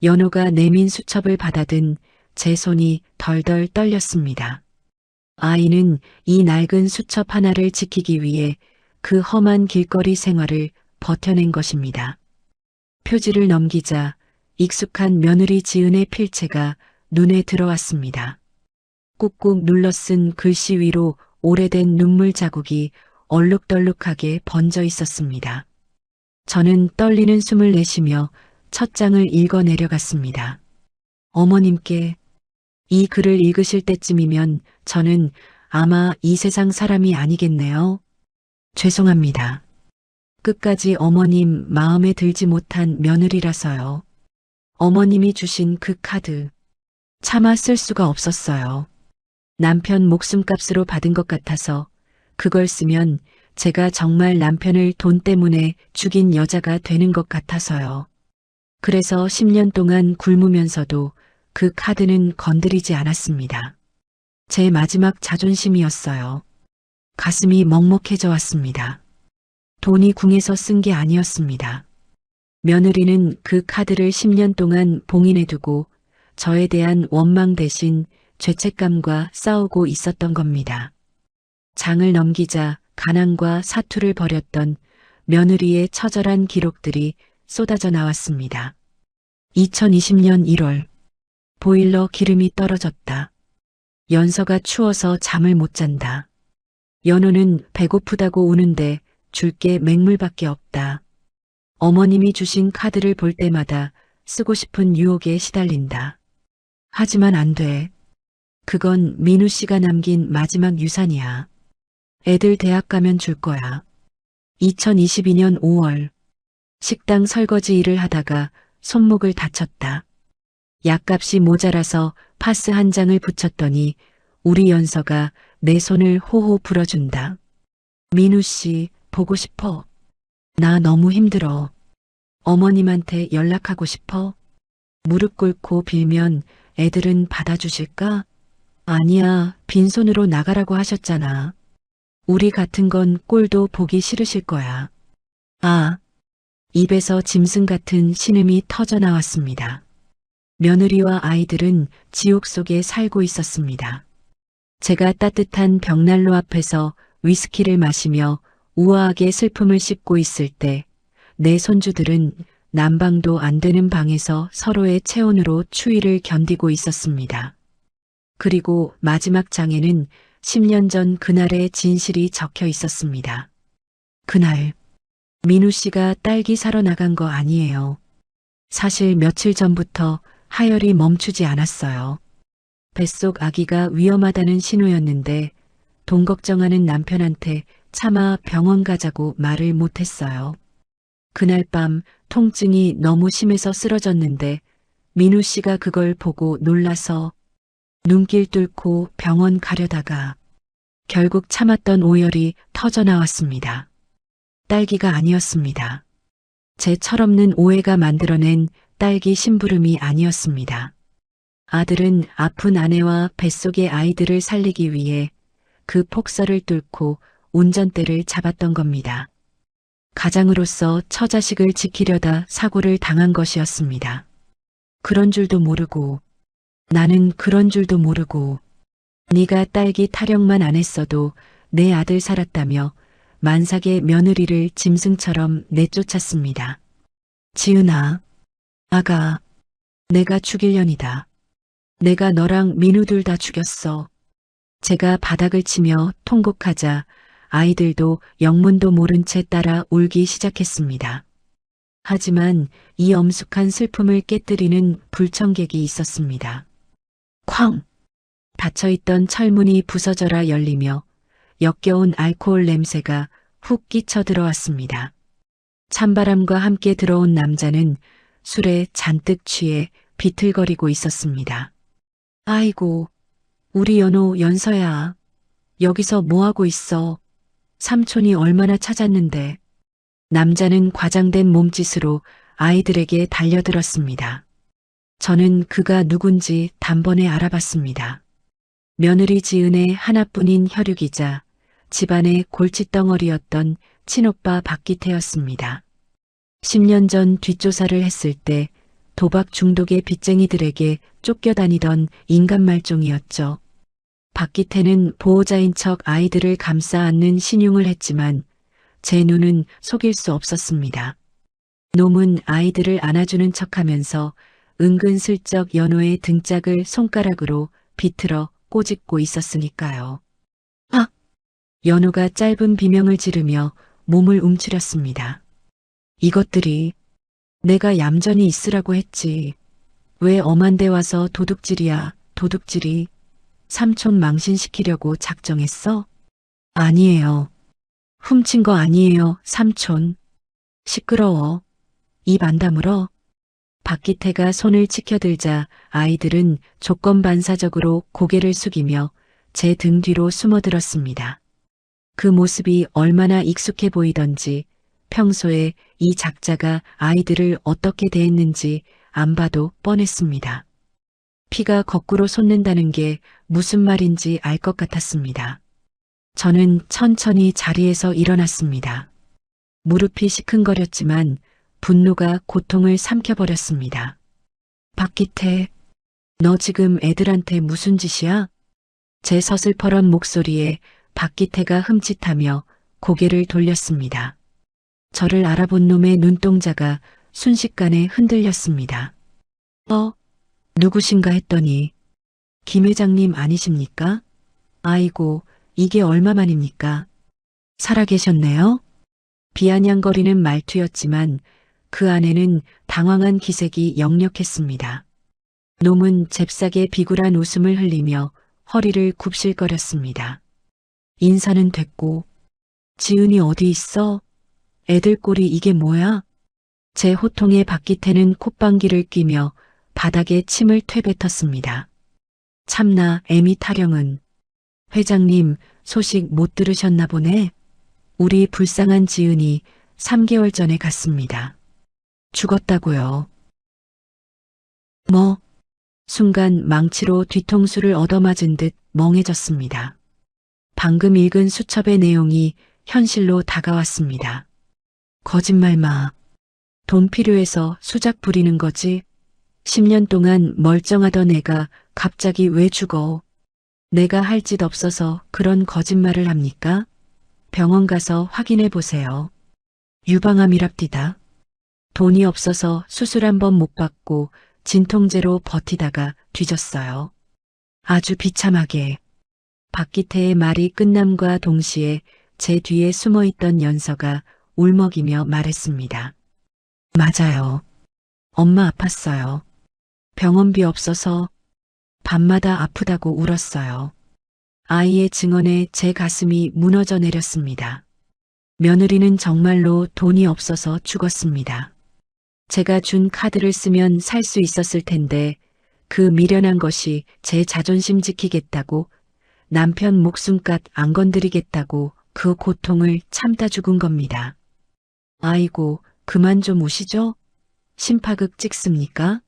연호가 내민 수첩을 받아든 제 손이 덜덜 떨렸습니다. 아이는 이 낡은 수첩 하나를 지키기 위해 그 험한 길거리 생활을 버텨낸 것입니다. 표지를 넘기자 익숙한 며느리 지은의 필체가 눈에 들어왔습니다. 꾹꾹 눌러 쓴 글씨 위로 오래된 눈물 자국이 얼룩덜룩하게 번져 있었습니다. 저는 떨리는 숨을 내쉬며 첫 장을 읽어 내려갔습니다. 어머님께 이 글을 읽으실 때쯤이면 저는 아마 이 세상 사람이 아니겠네요. 죄송합니다. 끝까지 어머님 마음에 들지 못한 며느리라서요. 어머님이 주신 그 카드 차마 쓸 수가 없었어요. 남편 목숨값으로 받은 것 같아서 그걸 쓰면 제가 정말 남편을 돈 때문에 죽인 여자가 되는 것 같아서요. 그래서 10년 동안 굶으면서도 그 카드는 건드리지 않았습니다. 제 마지막 자존심이었어요. 가슴이 먹먹해져 왔습니다. 돈이 궁해서 쓴 게 아니었습니다. 며느리는 그 카드를 10년 동안 봉인해두고 저에 대한 원망 대신 죄책감과 싸우고 있었던 겁니다. 장을 넘기자 가난과 사투를 벌였던 며느리의 처절한 기록들이 쏟아져 나왔습니다. 2020년 1월 보일러 기름이 떨어졌다. 연서가 추워서 잠을 못 잔다. 연호는 배고프다고 우는데 줄 게 맹물밖에 없다. 어머님이 주신 카드를 볼 때마다 쓰고 싶은 유혹에 시달린다. 하지만 안 돼. 그건 민우 씨가 남긴 마지막 유산이야. 애들 대학 가면 줄 거야. 2022년 5월 식당 설거지 일을 하다가 손목을 다쳤다. 약값이 모자라서 파스 한 장을 붙였더니 우리 연서가 내 손을 호호 불어준다. 민우 씨 보고 싶어. 나 너무 힘들어. 어머님한테 연락하고 싶어. 무릎 꿇고 빌면 애들은 받아주실까? 아니야, 빈손으로 나가라고 하셨잖아. 우리 같은 건 꼴도 보기 싫으실 거야. 아, 입에서 짐승 같은 신음이 터져 나왔습니다. 며느리와 아이들은 지옥 속에 살고 있었습니다. 제가 따뜻한 벽난로 앞에서 위스키를 마시며 우아하게 슬픔을 씹고 있을 때 내 손주들은 난방도 안 되는 방에서 서로의 체온으로 추위를 견디고 있었습니다. 그리고 마지막 장에는 10년 전 그날의 진실이 적혀 있었습니다. 그날 민우 씨가 딸기 사러 나간 거 아니에요. 사실 며칠 전부터 하혈이 멈추지 않았어요. 뱃속 아기가 위험하다는 신호였는데 돈 걱정하는 남편한테 차마 병원 가자고 말을 못했어요. 그날 밤 통증이 너무 심해서 쓰러졌는데 민우 씨가 그걸 보고 놀라서 눈길 뚫고 병원 가려다가 결국 참았던 오열이 터져 나왔습니다. 딸기가 아니었습니다. 제 철없는 오해가 만들어낸 딸기 심부름이 아니었습니다. 아들은 아픈 아내와 뱃속의 아이들을 살리기 위해 그 폭설을 뚫고 운전대를 잡았던 겁니다. 가장으로서 처자식을 지키려다 사고를 당한 것이었습니다. 그런 줄도 모르고 나는 그런 줄도 모르고 네가 딸기 타령만 안 했어도 내 아들 살았다며 만삭의 며느리를 짐승처럼 내쫓았습니다. 지은아, 아가, 내가 죽일년이다. 내가 너랑 민우 둘 다 죽였어. 제가 바닥을 치며 통곡하자 아이들도 영문도 모른 채 따라 울기 시작했습니다. 하지만 이 엄숙한 슬픔을 깨뜨리는 불청객이 있었습니다. 쾅! 닫혀있던 철문이 부서져라 열리며 역겨운 알코올 냄새가 훅 끼쳐 들어왔습니다. 찬바람과 함께 들어온 남자는 술에 잔뜩 취해 비틀거리고 있었습니다. 아이고, 우리 연호 연서야. 여기서 뭐하고 있어? 삼촌이 얼마나 찾았는데. 남자는 과장된 몸짓으로 아이들에게 달려들었습니다. 저는 그가 누군지 단번에 알아봤습니다. 며느리 지은의 하나뿐인 혈육이자 집안의 골칫덩어리였던 친오빠 박기태였습니다. 10년 전 뒷조사를 했을 때 도박 중독의 빚쟁이들에게 쫓겨다니던 인간 말종이었죠. 박기태는 보호자인 척 아이들을 감싸 안는 신용을 했지만 제 눈은 속일 수 없었습니다. 놈은 아이들을 안아주는 척하면서 은근슬쩍 연호의 등짝을 손가락으로 비틀어 꼬집고 있었으니까요. 아! 연호가 짧은 비명을 지르며 몸을 움츠렸습니다. 이것들이 내가 얌전히 있으라고 했지. 왜 엄한 데 와서 도둑질이야, 도둑질이. 삼촌 망신시키려고 작정했어? 아니에요. 훔친 거 아니에요, 삼촌. 시끄러워. 입 안 다물어. 박기태가 손을 치켜들자 아이들은 조건반사적으로 고개를 숙이며 제 등 뒤로 숨어들었습니다. 그 모습이 얼마나 익숙해 보이던지 평소에 이 작자가 아이들을 어떻게 대했는지 안 봐도 뻔했습니다. 피가 거꾸로 솟는다는 게 무슨 말인지 알 것 같았습니다. 저는 천천히 자리에서 일어났습니다. 무릎이 시큰거렸지만 분노가 고통을 삼켜버렸습니다. 박기태, 너 지금 애들한테 무슨 짓이야? 제 서슬퍼런 목소리에 박기태가 흠칫하며 고개를 돌렸습니다. 저를 알아본 놈의 눈동자가 순식간에 흔들렸습니다. 누구신가 했더니 김 회장님 아니십니까? 아이고, 이게 얼마만입니까? 살아계셨네요? 비아냥거리는 말투였지만 그 안에는 당황한 기색이 역력했습니다. 놈은 잽싸게 비굴한 웃음을 흘리며 허리를 굽실거렸습니다. 인사는 됐고, 지은이 어디 있어? 애들 꼴이 이게 뭐야? 제 호통에 박기태는 콧방귀를 뀌며 바닥에 침을 퇴뱉었습니다. 참나 애미 타령은. 회장님 소식 못 들으셨나 보네. 우리 불쌍한 지은이 3개월 전에 갔습니다. 죽었다고요. 뭐? 순간 망치로 뒤통수를 얻어맞은 듯 멍해졌습니다. 방금 읽은 수첩의 내용이 현실로 다가왔습니다. 거짓말 마. 돈 필요해서 수작 부리는 거지. 10년 동안 멀쩡하던 애가 갑자기 왜 죽어? 내가 할 짓 없어서 그런 거짓말을 합니까? 병원 가서 확인해 보세요. 유방암이랍디다. 돈이 없어서 수술 한 번 못 받고 진통제로 버티다가 뒤졌어요. 아주 비참하게. 박기태의 말이 끝남과 동시에 제 뒤에 숨어있던 연서가 울먹이며 말했습니다. 맞아요. 엄마 아팠어요. 병원비 없어서 밤마다 아프다고 울었어요. 아이의 증언에 제 가슴이 무너져 내렸습니다. 며느리는 정말로 돈이 없어서 죽었습니다. 제가 준 카드를 쓰면 살 수 있었을 텐데 그 미련한 것이 제 자존심 지키겠다고 남편 목숨값 안 건드리겠다고 그 고통을 참다 죽은 겁니다. 아이고, 그만 좀 우시죠? 심파극 찍습니까?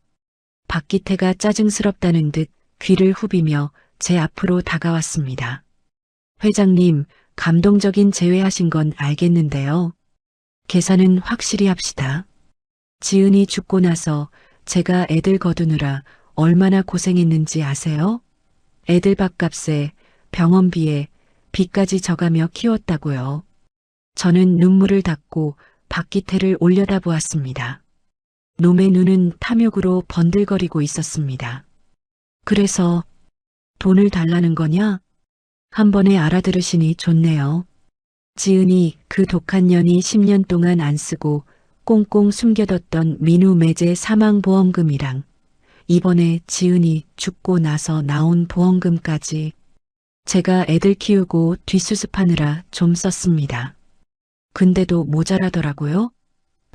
박기태가 짜증스럽다는 듯 귀를 후비며 제 앞으로 다가왔습니다. 회장님, 감동적인 제외하신 건 알겠는데요. 계산은 확실히 합시다. 지은이 죽고 나서 제가 애들 거두느라 얼마나 고생했는지 아세요? 애들 밥값에 병원비에 비까지 져가며 키웠다고요. 저는 눈물을 닦고 박기태를 올려다보았습니다. 놈의 눈은 탐욕으로 번들거리고 있었습니다. 그래서 돈을 달라는 거냐? 한 번에 알아들으시니 좋네요. 지은이 그 독한 년이 10년 동안 안 쓰고 꽁꽁 숨겨뒀던 민우 매제 사망보험금이랑 이번에 지은이 죽고 나서 나온 보험금까지 제가 애들 키우고 뒷수습하느라 좀 썼습니다. 근데도 모자라더라고요.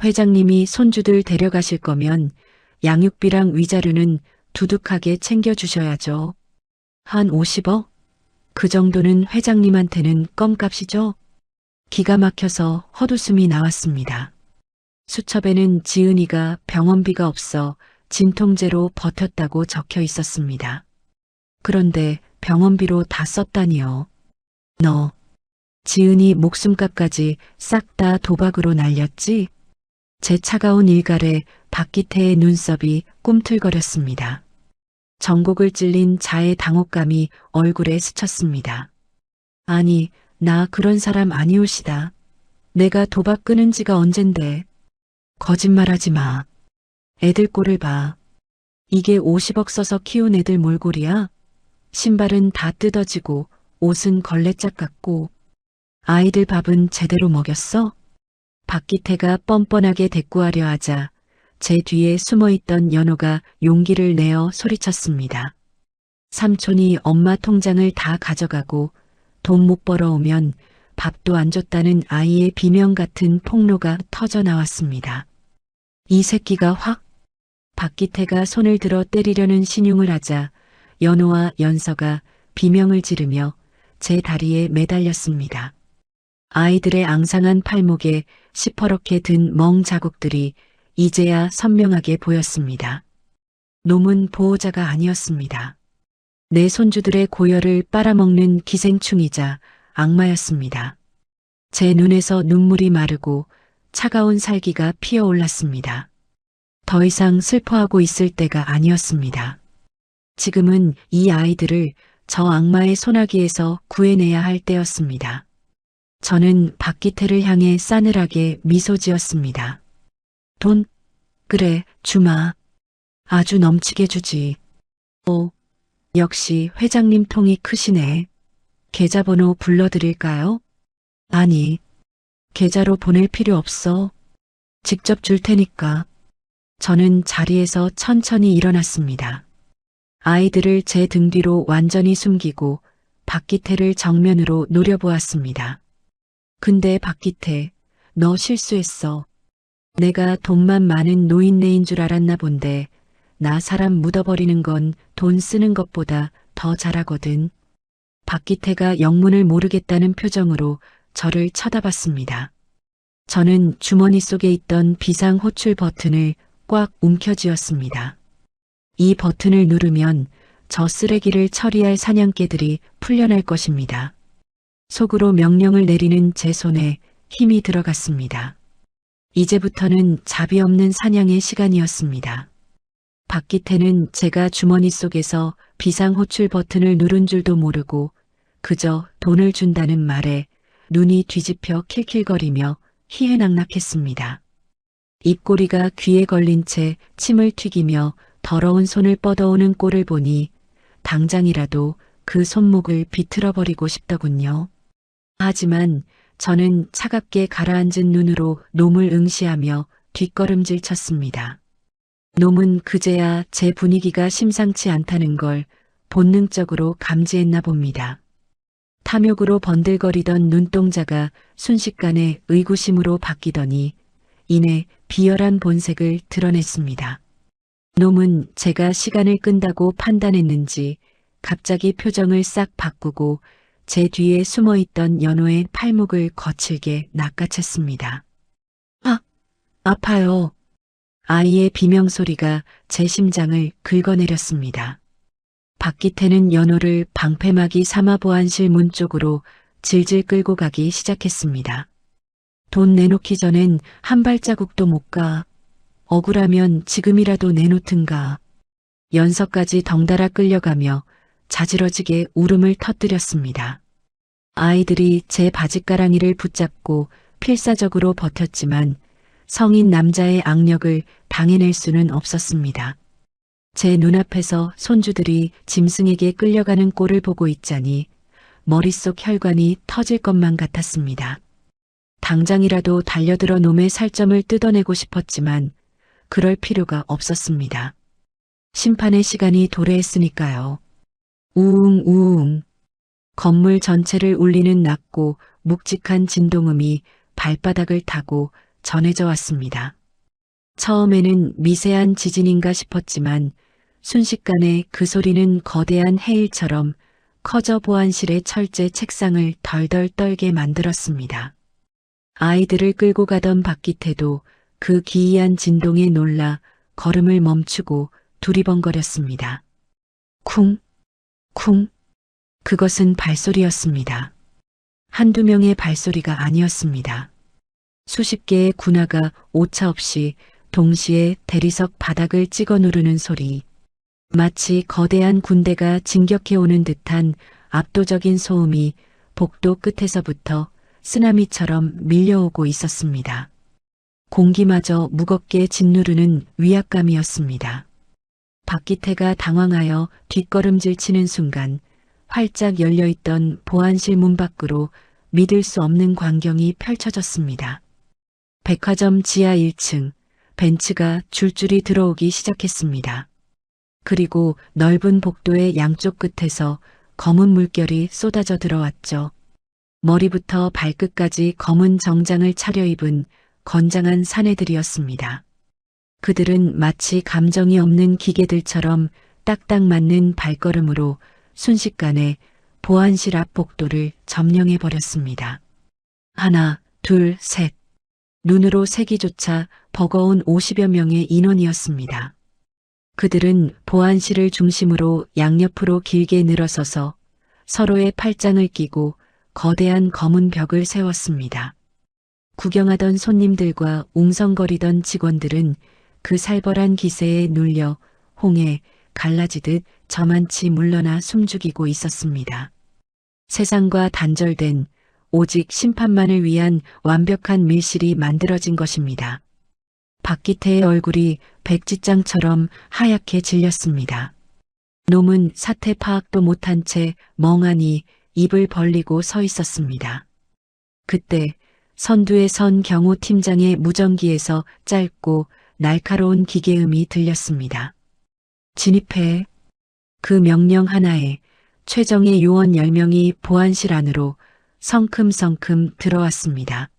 회장님이 손주들 데려가실 거면 양육비랑 위자료는 두둑하게 챙겨주셔야죠. 한 50억? 그 정도는 회장님한테는 껌값이죠? 기가 막혀서 헛웃음이 나왔습니다. 수첩에는 지은이가 병원비가 없어 진통제로 버텼다고 적혀 있었습니다. 그런데 병원비로 다 썼다니요. 너, 지은이 목숨값까지 싹 다 도박으로 날렸지? 제 차가운 일갈에 박기태의 눈썹이 꿈틀거렸습니다. 전곡을 찔린 자의 당혹감이 얼굴에 스쳤습니다. 아니, 나 그런 사람 아니오시다. 내가 도박 끊은 지가 언젠데. 거짓말하지 마. 애들 꼴을 봐. 이게 50억 써서 키운 애들 몰골이야? 신발은 다 뜯어지고 옷은 걸레짝 같고 아이들 밥은 제대로 먹였어? 박기태가 뻔뻔하게 대꾸하려 하자 제 뒤에 숨어있던 연호가 용기를 내어 소리쳤습니다. 삼촌이 엄마 통장을 다 가져가고 돈 못 벌어오면 밥도 안 줬다는 아이의 비명 같은 폭로가 터져 나왔습니다. 이 새끼가 확 박기태가 손을 들어 때리려는 신용을 하자 연호와 연서가 비명을 지르며 제 다리에 매달렸습니다. 아이들의 앙상한 팔목에 시퍼렇게 든 멍 자국들이 이제야 선명하게 보였습니다. 놈은 보호자가 아니었습니다. 내 손주들의 고열을 빨아먹는 기생충이자 악마였습니다. 제 눈에서 눈물이 마르고 차가운 살기가 피어올랐습니다. 더 이상 슬퍼하고 있을 때가 아니었습니다. 지금은 이 아이들을 저 악마의 소나기에서 구해내야 할 때였습니다. 저는 박기태를 향해 싸늘하게 미소 지었습니다. 돈? 그래, 주마. 아주 넘치게 주지. 역시 회장님 통이 크시네. 계좌번호 불러드릴까요? 아니, 계좌로 보낼 필요 없어. 직접 줄 테니까. 저는 자리에서 천천히 일어났습니다. 아이들을 제 등 뒤로 완전히 숨기고 박기태를 정면으로 노려보았습니다. 근데 박기태, 너 실수했어. 내가 돈만 많은 노인네인 줄 알았나 본데 나 사람 묻어버리는 건 돈 쓰는 것보다 더 잘하거든. 박기태가 영문을 모르겠다는 표정으로 저를 쳐다봤습니다. 저는 주머니 속에 있던 비상 호출 버튼을 꽉 움켜쥐었습니다. 이 버튼을 누르면 저 쓰레기를 처리할 사냥개들이 풀려날 것입니다. 속으로 명령을 내리는 제 손에 힘이 들어갔습니다. 이제부터는 자비 없는 사냥의 시간이었습니다. 박기태는 제가 주머니 속에서 비상 호출 버튼을 누른 줄도 모르고 그저 돈을 준다는 말에 눈이 뒤집혀 킬킬거리며 희해낙낙했습니다. 입꼬리가 귀에 걸린 채 침을 튀기며 더러운 손을 뻗어오는 꼴을 보니 당장이라도 그 손목을 비틀어버리고 싶더군요. 하지만 저는 차갑게 가라앉은 눈으로 놈을 응시하며 뒷걸음질 쳤습니다. 놈은 그제야 제 분위기가 심상치 않다는 걸 본능적으로 감지했나 봅니다. 탐욕으로 번들거리던 눈동자가 순식간에 의구심으로 바뀌더니 이내 비열한 본색을 드러냈습니다. 놈은 제가 시간을 끈다고 판단했는지 갑자기 표정을 싹 바꾸고 제 뒤에 숨어있던 연호의 팔목을 거칠게 낚아챘습니다. 아파요. 아이의 비명소리가 제 심장을 긁어내렸습니다. 박기태는 연호를 방패막이 사마보안실 문 쪽으로 질질 끌고 가기 시작했습니다. 돈 내놓기 전엔 한 발자국도 못 가. 억울하면 지금이라도 내놓든가. 연서까지 덩달아 끌려가며 자지러지게 울음을 터뜨렸습니다. 아이들이 제 바짓가랑이를 붙잡고 필사적으로 버텼지만 성인 남자의 악력을 당해낼 수는 없었습니다. 제 눈앞에서 손주들이 짐승에게 끌려가는 꼴을 보고 있자니 머릿속 혈관이 터질 것만 같았습니다. 당장이라도 달려들어 놈의 살점을 뜯어내고 싶었지만 그럴 필요가 없었습니다. 심판의 시간이 도래했으니까요. 우웅 우웅. 건물 전체를 울리는 낮고 묵직한 진동음이 발바닥을 타고 전해져 왔습니다. 처음에는 미세한 지진인가 싶었지만 순식간에 그 소리는 거대한 해일처럼 커져 보안실의 철제 책상을 덜덜 떨게 만들었습니다. 아이들을 끌고 가던 박기태도 그 기이한 진동에 놀라 걸음을 멈추고 두리번거렸습니다. 쿵, 쿵. 그것은 발소리였습니다. 한두 명의 발소리가 아니었습니다. 수십 개의 군화가 오차없이 동시에 대리석 바닥을 찍어 누르는 소리. 마치 거대한 군대가 진격해오는 듯한 압도적인 소음이 복도 끝에서부터 쓰나미처럼 밀려오고 있었습니다. 공기마저 무겁게 짓누르는 위압감이었습니다. 박기태가 당황하여 뒷걸음질 치는 순간 활짝 열려있던 보안실 문 밖으로 믿을 수 없는 광경이 펼쳐졌습니다. 백화점 지하 1층, 벤츠가 줄줄이 들어오기 시작했습니다. 그리고 넓은 복도의 양쪽 끝에서 검은 물결이 쏟아져 들어왔죠. 머리부터 발끝까지 검은 정장을 차려입은 건장한 사내들이었습니다. 그들은 마치 감정이 없는 기계들처럼 딱딱 맞는 발걸음으로 순식간에 보안실 앞 복도를 점령해 버렸습니다. 하나, 둘, 셋. 눈으로 세기조차 버거운 50여 명의 인원이었습니다. 그들은 보안실을 중심으로 양옆으로 길게 늘어서서 서로의 팔짱을 끼고 거대한 검은 벽을 세웠습니다. 구경하던 손님들과 웅성거리던 직원들은 그 살벌한 기세에 눌려 홍해 갈라지듯 저만치 물러나 숨죽이고 있었습니다. 세상과 단절된 오직 심판만을 위한 완벽한 밀실이 만들어진 것입니다. 박기태의 얼굴이 백지장처럼 하얗게 질렸습니다. 놈은 사태 파악도 못한 채 멍하니 입을 벌리고 서 있었습니다. 그때 선두에 선 경호 팀장의 무전기에서 짧고 날카로운 기계음이 들렸습니다. 진입해. 그 명령 하나에 최정예 요원 10명이 보안실 안으로 성큼성큼 들어왔습니다.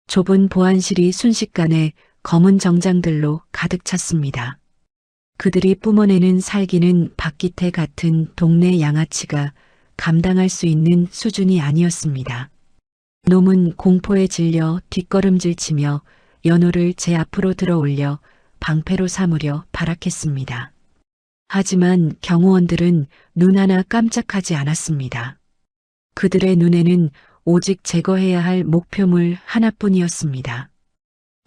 좁은 보안실이 순식간에 검은 정장들로 가득 찼습니다. 그들이 뿜어내는 살기는 박기태 같은 동네 양아치가 감당할 수 있는 수준이 아니었습니다. 놈은 공포에 질려 뒷걸음질치며 연호를 제 앞으로 들어올려 방패로 삼으려 발악했습니다. 하지만 경호원들은 눈 하나 깜짝하지 않았습니다. 그들의 눈에는 오직 제거해야 할 목표물 하나뿐이었습니다.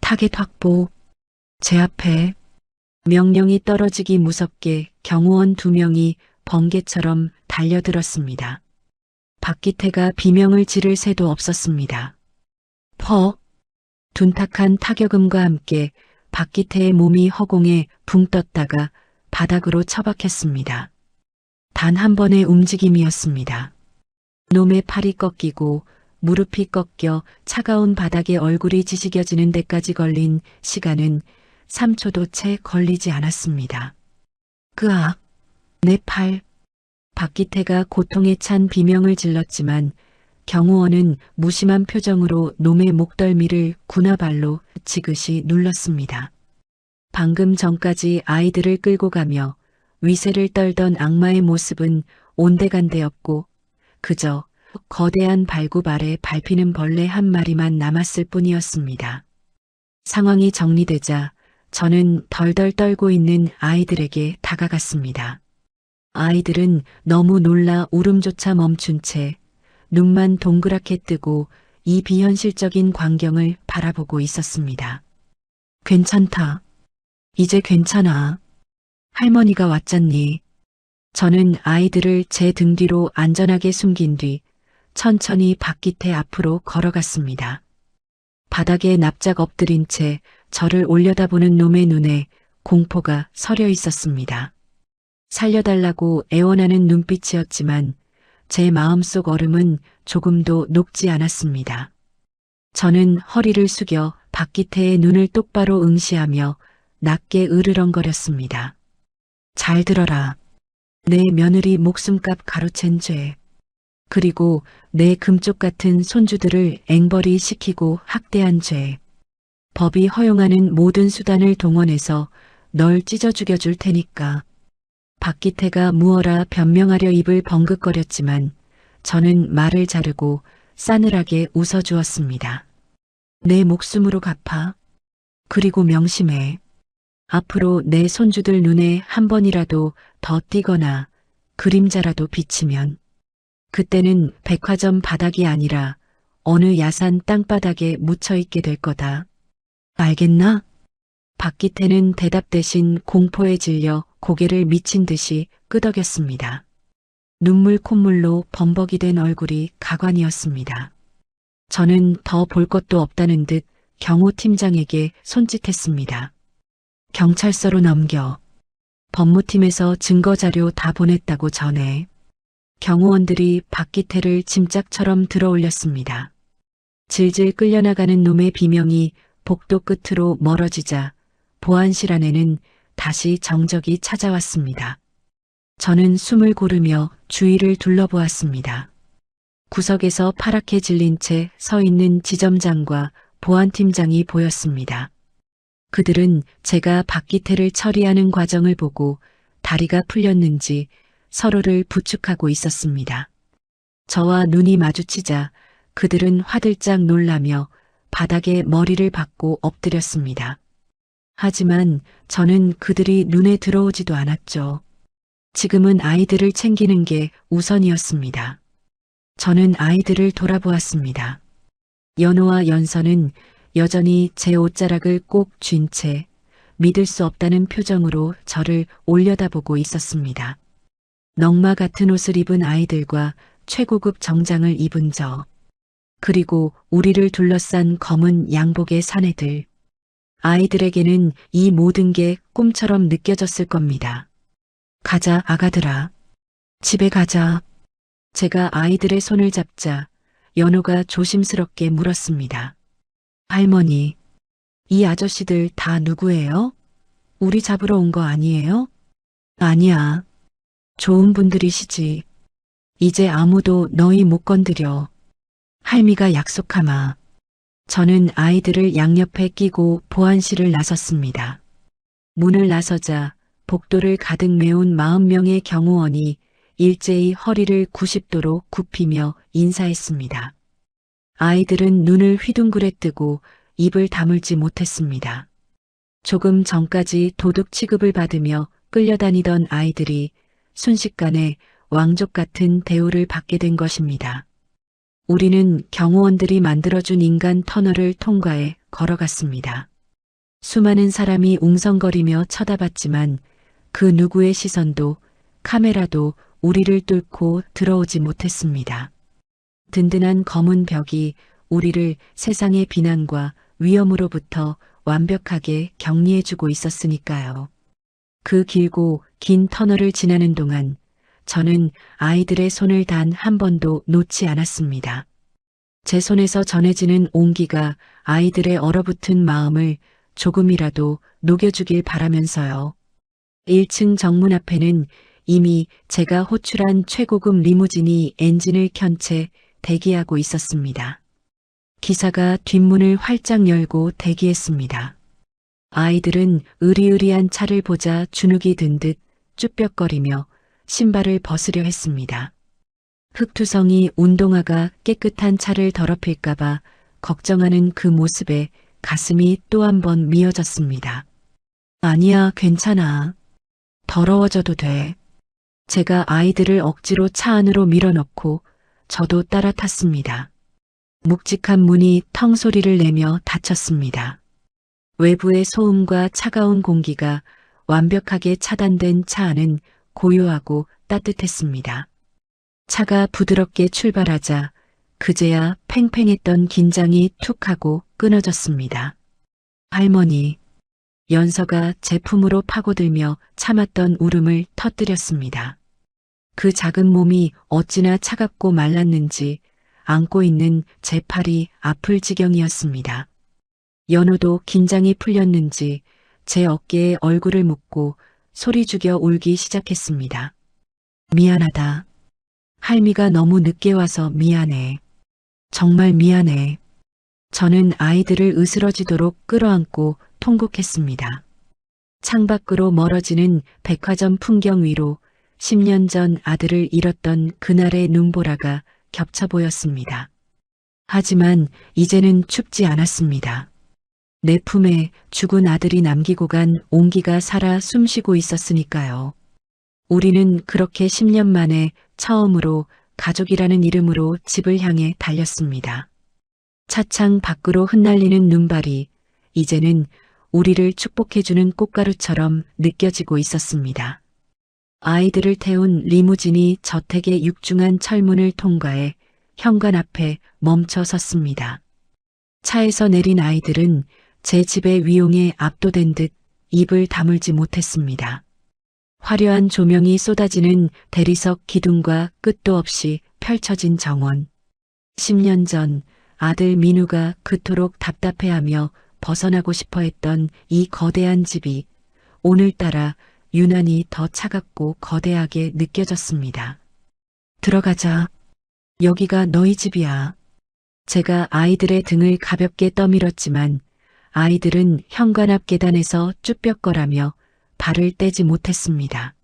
타겟 확보. 제 앞에 명령이 떨어지기 무섭게 경호원 2명이 번개처럼 달려들었습니다. 박기태가 비명을 지를 새도 없었습니다. 퍽! 둔탁한 타격음과 함께 박기태의 몸이 허공에 붕 떴다가 바닥으로 처박혔습니다. 단 한 번의 움직임이었습니다. 놈의 팔이 꺾이고 무릎이 꺾여 차가운 바닥에 얼굴이 지지겨지는 데까지 걸린 시간은 3초도 채 걸리지 않았습니다. 그악! 내 팔! 박기태가 고통에 찬 비명을 질렀지만 경호원은 무심한 표정으로 놈의 목덜미를 군화발로 지그시 눌렀습니다. 방금 전까지 아이들을 끌고 가며 위세를 떨던 악마의 모습은 온데간데였고 그저 거대한 발굽 아래 밟히는 벌레 한 마리만 남았을 뿐이었습니다. 상황이 정리되자 저는 덜덜 떨고 있는 아이들에게 다가갔습니다. 아이들은 너무 놀라 울음조차 멈춘 채 눈만 동그랗게 뜨고 이 비현실적인 광경을 바라보고 있었습니다. 괜찮다. 이제 괜찮아. 할머니가 왔잖니. 저는 아이들을 제 등 뒤로 안전하게 숨긴 뒤 천천히 박기태 앞으로 걸어갔습니다. 바닥에 납작 엎드린 채 저를 올려다보는 놈의 눈에 공포가 서려 있었습니다. 살려달라고 애원하는 눈빛이었지만 제 마음속 얼음은 조금도 녹지 않았습니다. 저는 허리를 숙여 박기태의 눈을 똑바로 응시하며 낮게 으르렁거렸습니다. 잘 들어라. 내 며느리 목숨값 가로챈 죄. 그리고 내 금쪽 같은 손주들을 앵벌이 시키고 학대한 죄. 법이 허용하는 모든 수단을 동원해서 널 찢어 죽여줄 테니까. 박기태가 무어라 변명하려 입을 벙긋거렸지만 저는 말을 자르고 싸늘하게 웃어주었습니다. 내 목숨으로 갚아. 그리고 명심해. 앞으로 내 손주들 눈에 한 번이라도 더 띄거나 그림자라도 비치면 그때는 백화점 바닥이 아니라 어느 야산 땅바닥에 묻혀있게 될 거다. 알겠나? 박기태는 대답 대신 공포에 질려 고개를 미친 듯이 끄덕였습니다. 눈물 콧물로 범벅이 된 얼굴이 가관이었습니다. 저는 더 볼 것도 없다는 듯 경호 팀장에게 손짓했습니다. 경찰서로 넘겨. 법무팀에서 증거자료 다 보냈다고 전해. 경호원들이 박기태를 짐짝처럼 들어올렸습니다. 질질 끌려나가는 놈의 비명이 복도 끝으로 멀어지자 보안실 안에는 다시 정적이 찾아왔습니다. 저는 숨을 고르며 주위를 둘러보았습니다. 구석에서 파랗게 질린 채 서 있는 지점장과 보안팀장이 보였습니다. 그들은 제가 박기태를 처리하는 과정을 보고 다리가 풀렸는지 서로를 부축하고 있었습니다. 저와 눈이 마주치자 그들은 화들짝 놀라며 바닥에 머리를 박고 엎드렸습니다. 하지만 저는 그들이 눈에 들어오지도 않았죠. 지금은 아이들을 챙기는 게 우선이었습니다. 저는 아이들을 돌아보았습니다. 연호와 연서는 여전히 제 옷자락을 꼭 쥔 채 믿을 수 없다는 표정으로 저를 올려다보고 있었습니다. 넝마 같은 옷을 입은 아이들과 최고급 정장을 입은 저, 그리고 우리를 둘러싼 검은 양복의 사내들. 아이들에게는 이 모든 게 꿈처럼 느껴졌을 겁니다. 가자, 아가들아. 집에 가자. 제가 아이들의 손을 잡자 연호가 조심스럽게 물었습니다. 할머니, 이 아저씨들 다 누구예요? 우리 잡으러 온 거 아니에요? 아니야. 좋은 분들이시지. 이제 아무도 너희 못 건드려. 할미가 약속하마. 저는 아이들을 양옆에 끼고 보안실을 나섰습니다. 문을 나서자 복도를 가득 메운 40명의 경호원이 일제히 허리를 90도로 굽히며 인사했습니다. 아이들은 눈을 휘둥그레 뜨고 입을 다물지 못했습니다. 조금 전까지 도둑 취급을 받으며 끌려다니던 아이들이 순식간에 왕족 같은 대우를 받게 된 것입니다. 우리는 경호원들이 만들어준 인간 터널을 통과해 걸어갔습니다. 수많은 사람이 웅성거리며 쳐다봤지만 그 누구의 시선도 카메라도 우리를 뚫고 들어오지 못했습니다. 든든한 검은 벽이 우리를 세상의 비난과 위험으로부터 완벽하게 격리해주고 있었으니까요. 그 길고 긴 터널을 지나는 동안 저는 아이들의 손을 단 한 번도 놓지 않았습니다. 제 손에서 전해지는 온기가 아이들의 얼어붙은 마음을 조금이라도 녹여주길 바라면서요. 1층 정문 앞에는 이미 제가 호출한 최고급 리무진이 엔진을 켠 채 대기하고 있었습니다. 기사가 뒷문을 활짝 열고 대기했습니다. 아이들은 으리으리한 차를 보자 주눅이 든 듯 쭈뼛거리며 신발을 벗으려 했습니다. 흙투성이 운동화가 깨끗한 차를 더럽힐까봐 걱정하는 그 모습에 가슴이 또 한 번 미어졌습니다. 아니야, 괜찮아. 더러워져도 돼. 제가 아이들을 억지로 차 안으로 밀어넣고 저도 따라 탔습니다. 묵직한 문이 텅 소리를 내며 닫혔습니다. 외부의 소음과 차가운 공기가 완벽하게 차단된 차 안은 고요하고 따뜻했습니다. 차가 부드럽게 출발하자 그제야 팽팽했던 긴장이 툭 하고 끊어졌습니다. 할머니, 연서가 제 품으로 파고들며 참았던 울음을 터뜨렸습니다. 그 작은 몸이 어찌나 차갑고 말랐는지 안고 있는 제 팔이 아플 지경이었습니다. 연호도 긴장이 풀렸는지 제 어깨에 얼굴을 묻고 소리 죽여 울기 시작했습니다. 미안하다. 할미가 너무 늦게 와서 미안해. 정말 미안해. 저는 아이들을 으스러지도록 끌어안고 통곡했습니다. 창밖으로 멀어지는 백화점 풍경 위로 10년 전 아들을 잃었던 그날의 눈보라가 겹쳐 보였습니다. 하지만 이제는 춥지 않았습니다. 내 품에 죽은 아들이 남기고 간 온기가 살아 숨쉬고 있었으니까요. 우리는 그렇게 10년 만에 처음으로 가족이라는 이름으로 집을 향해 달렸습니다. 차창 밖으로 흩날리는 눈발이 이제는 우리를 축복해주는 꽃가루처럼 느껴지고 있었습니다. 아이들을 태운 리무진이 저택의 육중한 철문을 통과해 현관 앞에 멈춰 섰습니다. 차에서 내린 아이들은 제 집의 위용에 압도된 듯 입을 다물지 못했습니다. 화려한 조명이 쏟아지는 대리석 기둥과 끝도 없이 펼쳐진 정원. 10년 전 아들 민우가 그토록 답답해하며 벗어나고 싶어 했던 이 거대한 집이 오늘따라 유난히 더 차갑고 거대하게 느껴졌습니다. 들어가자. 여기가 너희 집이야. 제가 아이들의 등을 가볍게 떠밀었지만 아이들은 현관 앞 계단에서 쭈뼛거라며 발을 떼지 못했습니다.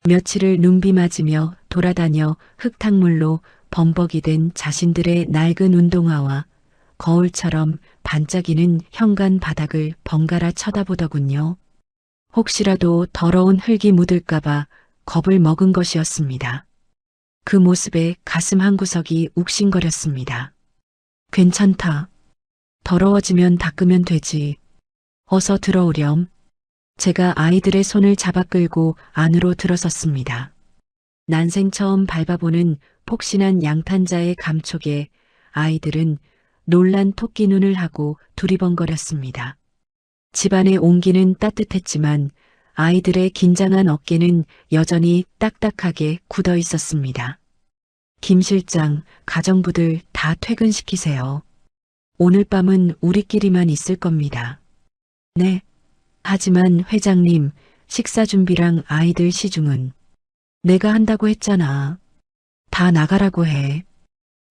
며칠을 눈비 맞으며 돌아다녀 흙탕물로 범벅이 된 자신들의 낡은 운동화와 거울처럼 반짝이는 현관 바닥을 번갈아 쳐다보더군요. 혹시라도 더러운 흙이 묻을까봐 겁을 먹은 것이었습니다. 그 모습에 가슴 한구석이 욱신거렸습니다. 괜찮다. 더러워지면 닦으면 되지. 어서 들어오렴. 제가 아이들의 손을 잡아 끌고 안으로 들어섰습니다. 난생 처음 밟아보는 폭신한 양탄자의 감촉에 아이들은 놀란 토끼 눈을 하고 두리번거렸습니다. 집안의 온기는 따뜻했지만 아이들의 긴장한 어깨는 여전히 딱딱하게 굳어 있었습니다. 김 실장, 가정부들 다 퇴근시키세요. 오늘 밤은 우리끼리만 있을 겁니다. 네. 하지만 회장님, 식사 준비랑 아이들 시중은 내가 한다고 했잖아. 다 나가라고 해.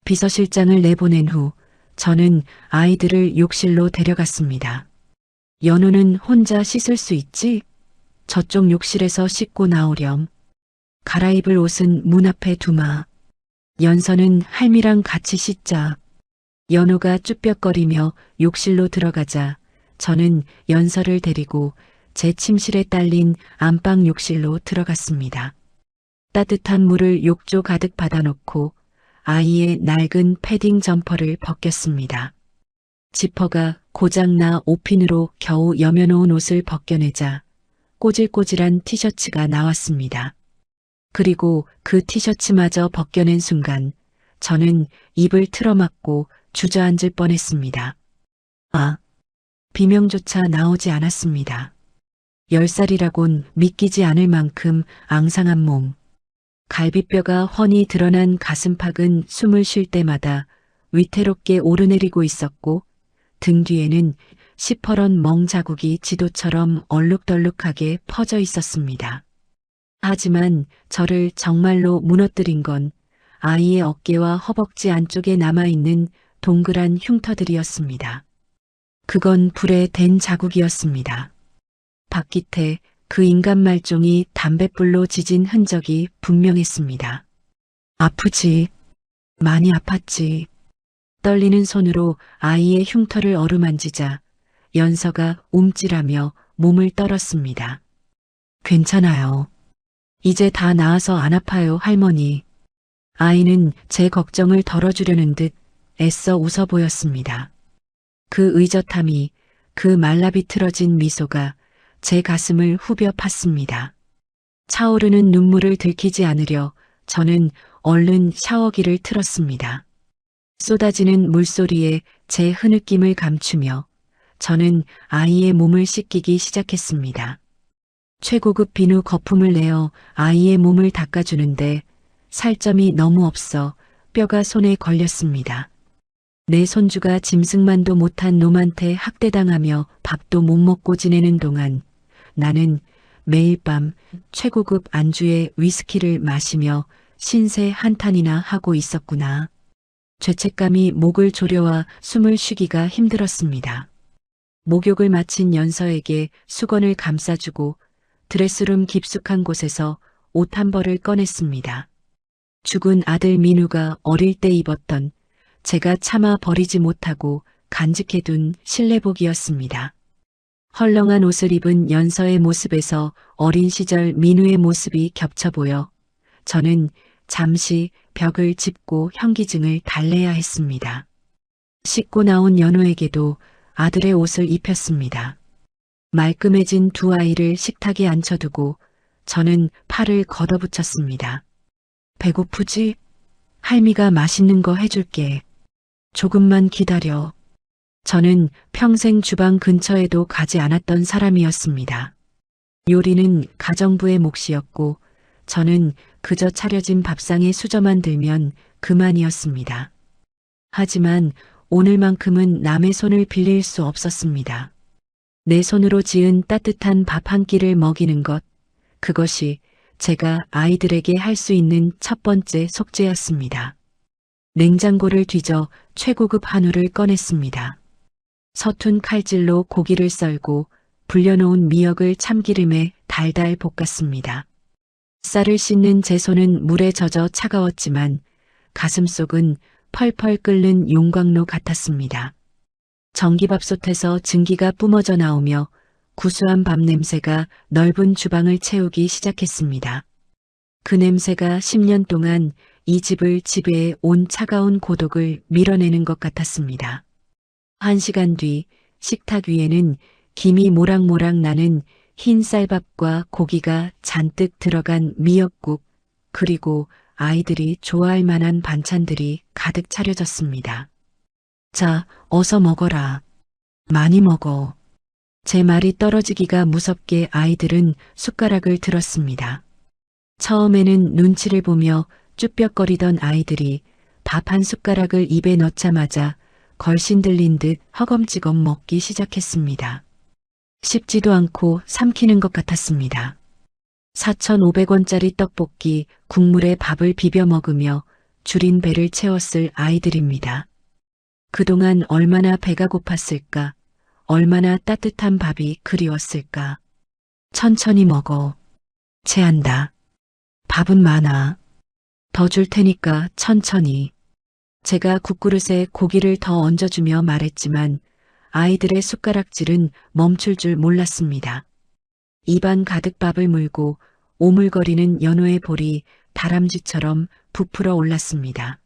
비서실장을 내보낸 후 저는 아이들을 욕실로 데려갔습니다. 연우는 혼자 씻을 수 있지? 저쪽 욕실에서 씻고 나오렴. 갈아입을 옷은 문 앞에 두마. 연서는 할미랑 같이 씻자. 연우가 쭈뼛거리며 욕실로 들어가자 저는 연서를 데리고 제 침실에 딸린 안방 욕실로 들어갔습니다. 따뜻한 물을 욕조 가득 받아놓고 아이의 낡은 패딩 점퍼를 벗겼습니다. 지퍼가 고장나 옷핀으로 겨우 여며놓은 옷을 벗겨내자 꼬질꼬질한 티셔츠가 나왔습니다. 그리고 그 티셔츠마저 벗겨낸 순간 저는 입을 틀어막고 주저앉을 뻔했습니다. 아, 비명조차 나오지 않았습니다. 10살이라곤 믿기지 않을 만큼 앙상한 몸. 갈비뼈가 훤히 드러난 가슴팍은 숨을 쉴 때마다 위태롭게 오르내리고 있었고 등 뒤에는 시퍼런 멍 자국이 지도처럼 얼룩덜룩하게 퍼져 있었습니다. 하지만 저를 정말로 무너뜨린 건 아이의 어깨와 허벅지 안쪽에 남아있는 동그란 흉터들이었습니다. 그건 불에 댄 자국이었습니다. 박기태, 그 인간 말종이 담뱃불로 지진 흔적이 분명했습니다. 아프지. 많이 아팠지. 떨리는 손으로 아이의 흉터를 어루만지자 연서가 움찔하며 몸을 떨었습니다. 괜찮아요. 이제 다 나아서 안 아파요, 할머니. 아이는 제 걱정을 덜어주려는 듯 애써 웃어 보였습니다. 그 의젓함이, 그 말라비틀어진 미소가 제 가슴을 후벼 팠습니다. 차오르는 눈물을 들키지 않으려 저는 얼른 샤워기를 틀었습니다. 쏟아지는 물소리에 제 흐느낌을 감추며 저는 아이의 몸을 씻기기 시작했습니다. 최고급 비누 거품을 내어 아이의 몸을 닦아주는데 살점이 너무 없어 뼈가 손에 걸렸습니다. 내 손주가 짐승만도 못한 놈한테 학대당하며 밥도 못 먹고 지내는 동안 나는 매일 밤 최고급 안주에 위스키를 마시며 신세 한탄이나 하고 있었구나. 죄책감이 목을 조려와 숨을 쉬기가 힘들었습니다. 목욕을 마친 연서에게 수건을 감싸주고 드레스룸 깊숙한 곳에서 옷 한 벌을 꺼냈습니다. 죽은 아들 민우가 어릴 때 입었던 제가 차마 버리지 못하고 간직해둔 실내복이었습니다. 헐렁한 옷을 입은 연서의 모습에서 어린 시절 민우의 모습이 겹쳐 보여 저는 잠시 벽을 짚고 현기증을 달래야 했습니다. 씻고 나온 연호에게도 아들의 옷을 입혔습니다. 말끔해진 두 아이를 식탁에 앉혀두고 저는 팔을 걷어붙였습니다. 배고프지? 할미가 맛있는 거 해줄게. 조금만 기다려. 저는 평생 주방 근처에도 가지 않았던 사람이었습니다. 요리는 가정부의 몫이었고 저는 그저 차려진 밥상에 수저만 들면 그만이었습니다. 하지만 오늘만큼은 남의 손을 빌릴 수 없었습니다. 내 손으로 지은 따뜻한 밥 한 끼를 먹이는 것, 그것이 제가 아이들에게 할 수 있는 첫 번째 속죄였습니다. 냉장고를 뒤져 최고급 한우를 꺼냈습니다. 서툰 칼질로 고기를 썰고 불려놓은 미역을 참기름에 달달 볶았습니다. 쌀을 씻는 제 손은 물에 젖어 차가웠지만 가슴속은 펄펄 끓는 용광로 같았습니다. 전기밥솥에서 증기가 뿜어져 나오며 구수한 밥 냄새가 넓은 주방을 채우기 시작했습니다. 그 냄새가 10년 동안 이 집을 지배해 온 차가운 고독을 밀어내는 것 같았습니다. 1시간 뒤 식탁 위에는 김이 모락모락 나는 흰 쌀밥과 고기가 잔뜩 들어간 미역국, 그리고 아이들이 좋아할 만한 반찬들이 가득 차려졌습니다. 자, 어서 먹어라. 많이 먹어. 제 말이 떨어지기가 무섭게 아이들은 숟가락을 들었습니다. 처음에는 눈치를 보며 쭈뼛거리던 아이들이 밥 한 숟가락을 입에 넣자마자 걸신 들린 듯 허검지겁 먹기 시작했습니다. 씹지도 않고 삼키는 것 같았습니다. 4,500원짜리 떡볶이 국물에 밥을 비벼 먹으며 줄인 배를 채웠을 아이들입니다. 그동안 얼마나 배가 고팠을까, 얼마나 따뜻한 밥이 그리웠을까. 천천히 먹어. 체한다. 밥은 많아. 더 줄 테니까 천천히. 제가 국그릇에 고기를 더 얹어주며 말했지만 아이들의 숟가락질은 멈출 줄 몰랐습니다. 입안 가득 밥을 물고 오물거리는 연호의 볼이 다람쥐처럼 부풀어 올랐습니다.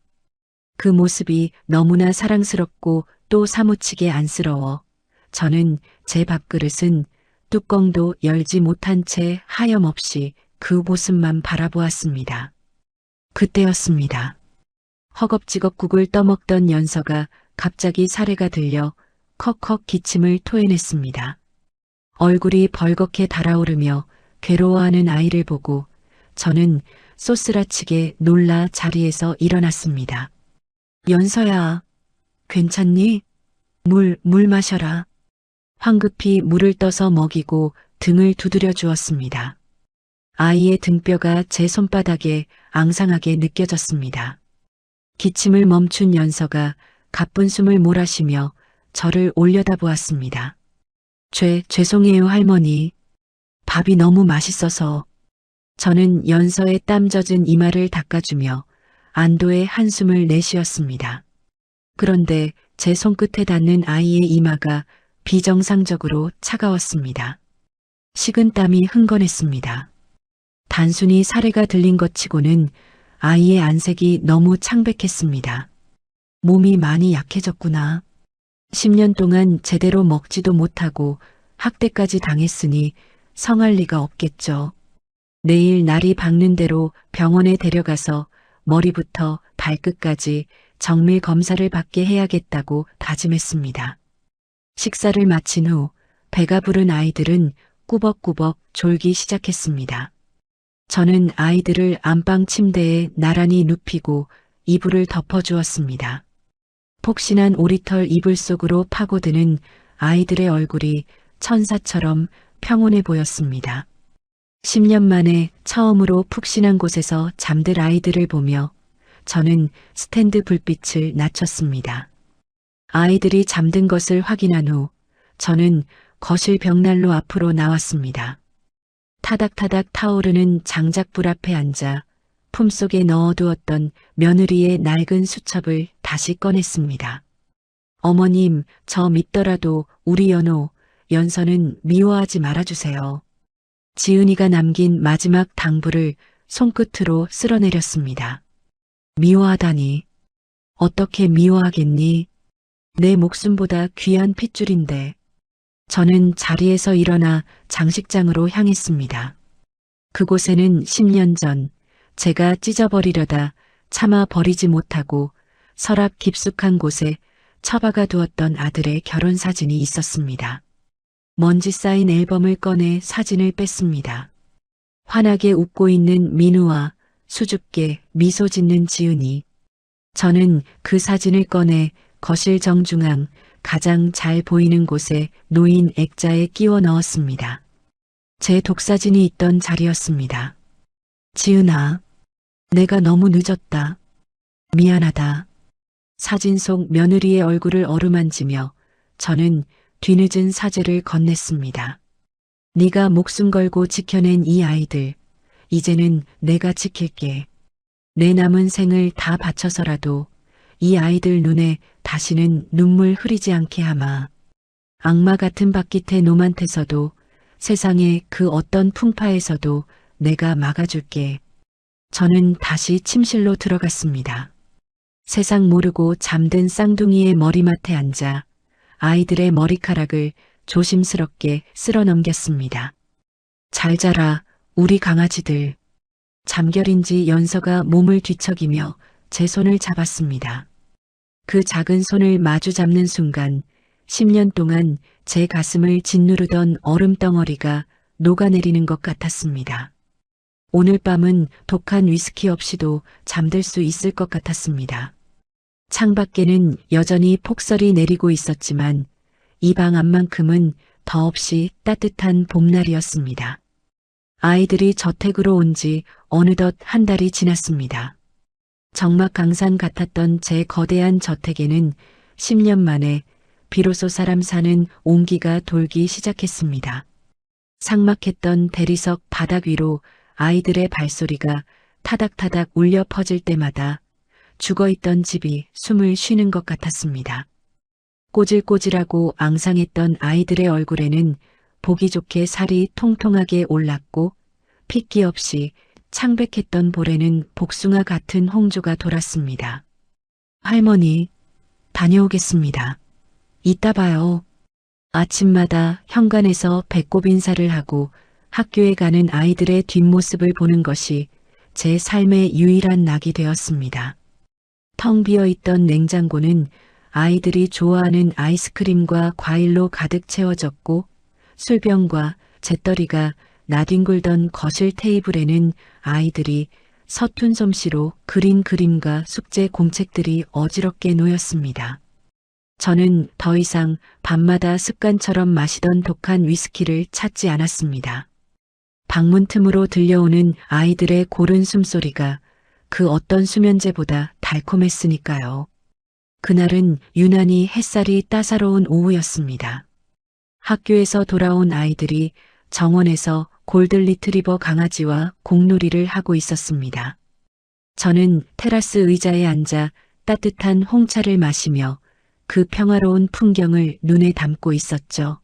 그 모습이 너무나 사랑스럽고 또 사무치게 안쓰러워 저는 제 밥그릇은 뚜껑도 열지 못한 채 하염없이 그 모습만 바라보았습니다. 그때였습니다. 허겁지겁 국을 떠먹던 연서가 갑자기 사례가 들려 컥컥 기침을 토해냈습니다. 얼굴이 벌겋게 달아오르며 괴로워하는 아이를 보고 저는 쏘스라치게 놀라 자리에서 일어났습니다. 연서야, 괜찮니? 물 마셔라. 황급히 물을 떠서 먹이고 등을 두드려 주었습니다. 아이의 등뼈가 제 손바닥에 앙상하게 느껴졌습니다. 기침을 멈춘 연서가 가쁜 숨을 몰아쉬며 저를 올려다보았습니다. 죄송해요 할머니. 밥이 너무 맛있어서. 저는 연서의 땀 젖은 이마를 닦아주며 안도의 한숨을 내쉬었습니다. 그런데 제 손끝에 닿는 아이의 이마가 비정상적으로 차가웠습니다. 식은 땀이 흥건했습니다. 단순히 사례가 들린 것 치고는 아이의 안색이 너무 창백했습니다. 몸이 많이 약해졌구나. 10년 동안 제대로 먹지도 못하고 학대까지 당했으니 성할 리가 없겠죠. 내일 날이 밝는 대로 병원에 데려가서 머리부터 발끝까지 정밀 검사를 받게 해야겠다고 다짐했습니다. 식사를 마친 후 배가 부른 아이들은 꾸벅꾸벅 졸기 시작했습니다. 저는 아이들을 안방 침대에 나란히 눕히고 이불을 덮어주었습니다. 폭신한 오리털 이불 속으로 파고드는 아이들의 얼굴이 천사처럼 평온해 보였습니다. 10년 만에 처음으로 푹신한 곳에서 잠들 아이들을 보며 저는 스탠드 불빛을 낮췄습니다. 아이들이 잠든 것을 확인한 후 저는 거실 벽난로 앞으로 나왔습니다. 타닥타닥 타오르는 장작불 앞에 앉아 품속에 넣어두었던 며느리의 낡은 수첩을 다시 꺼냈습니다. 어머님, 저 믿더라도 우리 연서는 미워하지 말아주세요. 지은이가 남긴 마지막 당부를 손끝으로 쓸어내렸습니다. 미워하다니. 어떻게 미워하겠니? 내 목숨보다 귀한 핏줄인데. 저는 자리에서 일어나 장식장으로 향했습니다. 그곳에는 10년 전 제가 찢어버리려다 참아 버리지 못하고 서랍 깊숙한 곳에 처박아 두었던 아들의 결혼 사진이 있었습니다. 먼지 쌓인 앨범을 꺼내 사진을 뺐습니다. 환하게 웃고 있는 민우와 수줍게 미소 짓는 지은이. 저는 그 사진을 꺼내 거실 정중앙 가장 잘 보이는 곳에 놓인 액자에 끼워 넣었습니다. 제 독사진이 있던 자리였습니다. 지은아, 내가 너무 늦었다. 미안하다. 사진 속 며느리의 얼굴을 어루만지며 저는 뒤늦은 사죄를 건넸습니다. 네가 목숨 걸고 지켜낸 이 아이들, 이제는 내가 지킬게. 내 남은 생을 다 바쳐서라도 이 아이들 눈에 다시는 눈물 흐리지 않게 하마. 악마 같은 박기태 놈한테서도 세상의 그 어떤 풍파에서도 내가 막아줄게. 저는 다시 침실로 들어갔습니다. 세상 모르고 잠든 쌍둥이의 머리맡에 앉아 아이들의 머리카락을 조심스럽게 쓸어 넘겼습니다. 잘 자라, 우리 강아지들. 잠결인지 연서가 몸을 뒤척이며 제 손을 잡았습니다. 그 작은 손을 마주 잡는 순간 10년 동안 제 가슴을 짓누르던 얼음덩어리가 녹아내리는 것 같았습니다. 오늘 밤은 독한 위스키 없이도 잠들 수 있을 것 같았습니다. 창밖에는 여전히 폭설이 내리고 있었지만 이 방 안만큼은 더없이 따뜻한 봄날이었습니다. 아이들이 저택으로 온 지 어느덧 한 달이 지났습니다. 적막강산 같았던 제 거대한 저택에는 10년 만에 비로소 사람 사는 온기가 돌기 시작했습니다. 삭막했던 대리석 바닥 위로 아이들의 발소리가 타닥타닥 울려 퍼질 때마다 죽어있던 집이 숨을 쉬는 것 같았습니다. 꼬질꼬질하고 앙상했던 아이들의 얼굴에는 보기 좋게 살이 통통하게 올랐고 핏기 없이 창백했던 볼에는 복숭아 같은 홍조가 돌았습니다. 할머니, 다녀오겠습니다. 이따 봐요. 아침마다 현관에서 배꼽 인사를 하고 학교에 가는 아이들의 뒷모습을 보는 것이 제 삶의 유일한 낙이 되었습니다. 텅 비어있던 냉장고는 아이들이 좋아하는 아이스크림과 과일로 가득 채워졌고 술병과 잿더리가 나뒹굴던 거실 테이블에는 아이들이 서툰 솜씨로 그린 그림과 숙제 공책들이 어지럽게 놓였습니다. 저는 더 이상 밤마다 습관처럼 마시던 독한 위스키를 찾지 않았습니다. 방문 틈으로 들려오는 아이들의 고른 숨소리가 그 어떤 수면제보다 달콤했으니까요. 그날은 유난히 햇살이 따사로운 오후였습니다. 학교에서 돌아온 아이들이 정원에서 골든 리트리버 강아지와 공놀이를 하고 있었습니다. 저는 테라스 의자에 앉아 따뜻한 홍차를 마시며 그 평화로운 풍경을 눈에 담고 있었죠.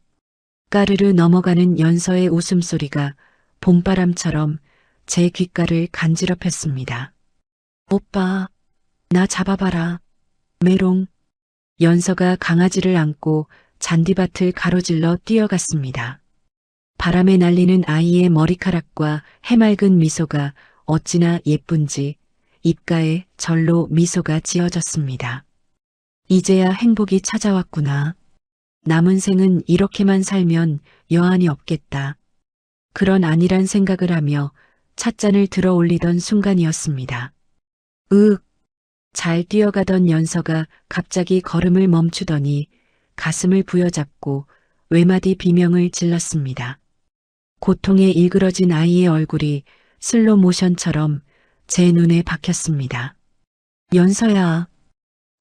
까르르 넘어가는 연서의 웃음소리가 봄바람처럼 제 귓가를 간지럽혔습니다. 오빠, 나 잡아봐라. 메롱. 연서가 강아지를 안고 잔디밭을 가로질러 뛰어갔습니다. 바람에 날리는 아이의 머리카락과 해맑은 미소가 어찌나 예쁜지 입가에 절로 미소가 지어졌습니다. 이제야 행복이 찾아왔구나. 남은 생은 이렇게만 살면 여한이 없겠다. 그런 안일한 생각을 하며 찻잔을 들어 올리던 순간이었습니다. 잘 뛰어가던 연서가 갑자기 걸음을 멈추더니 가슴을 부여잡고 외마디 비명을 질렀습니다. 고통에 일그러진 아이의 얼굴이 슬로 모션처럼 제 눈에 박혔습니다. 연서야.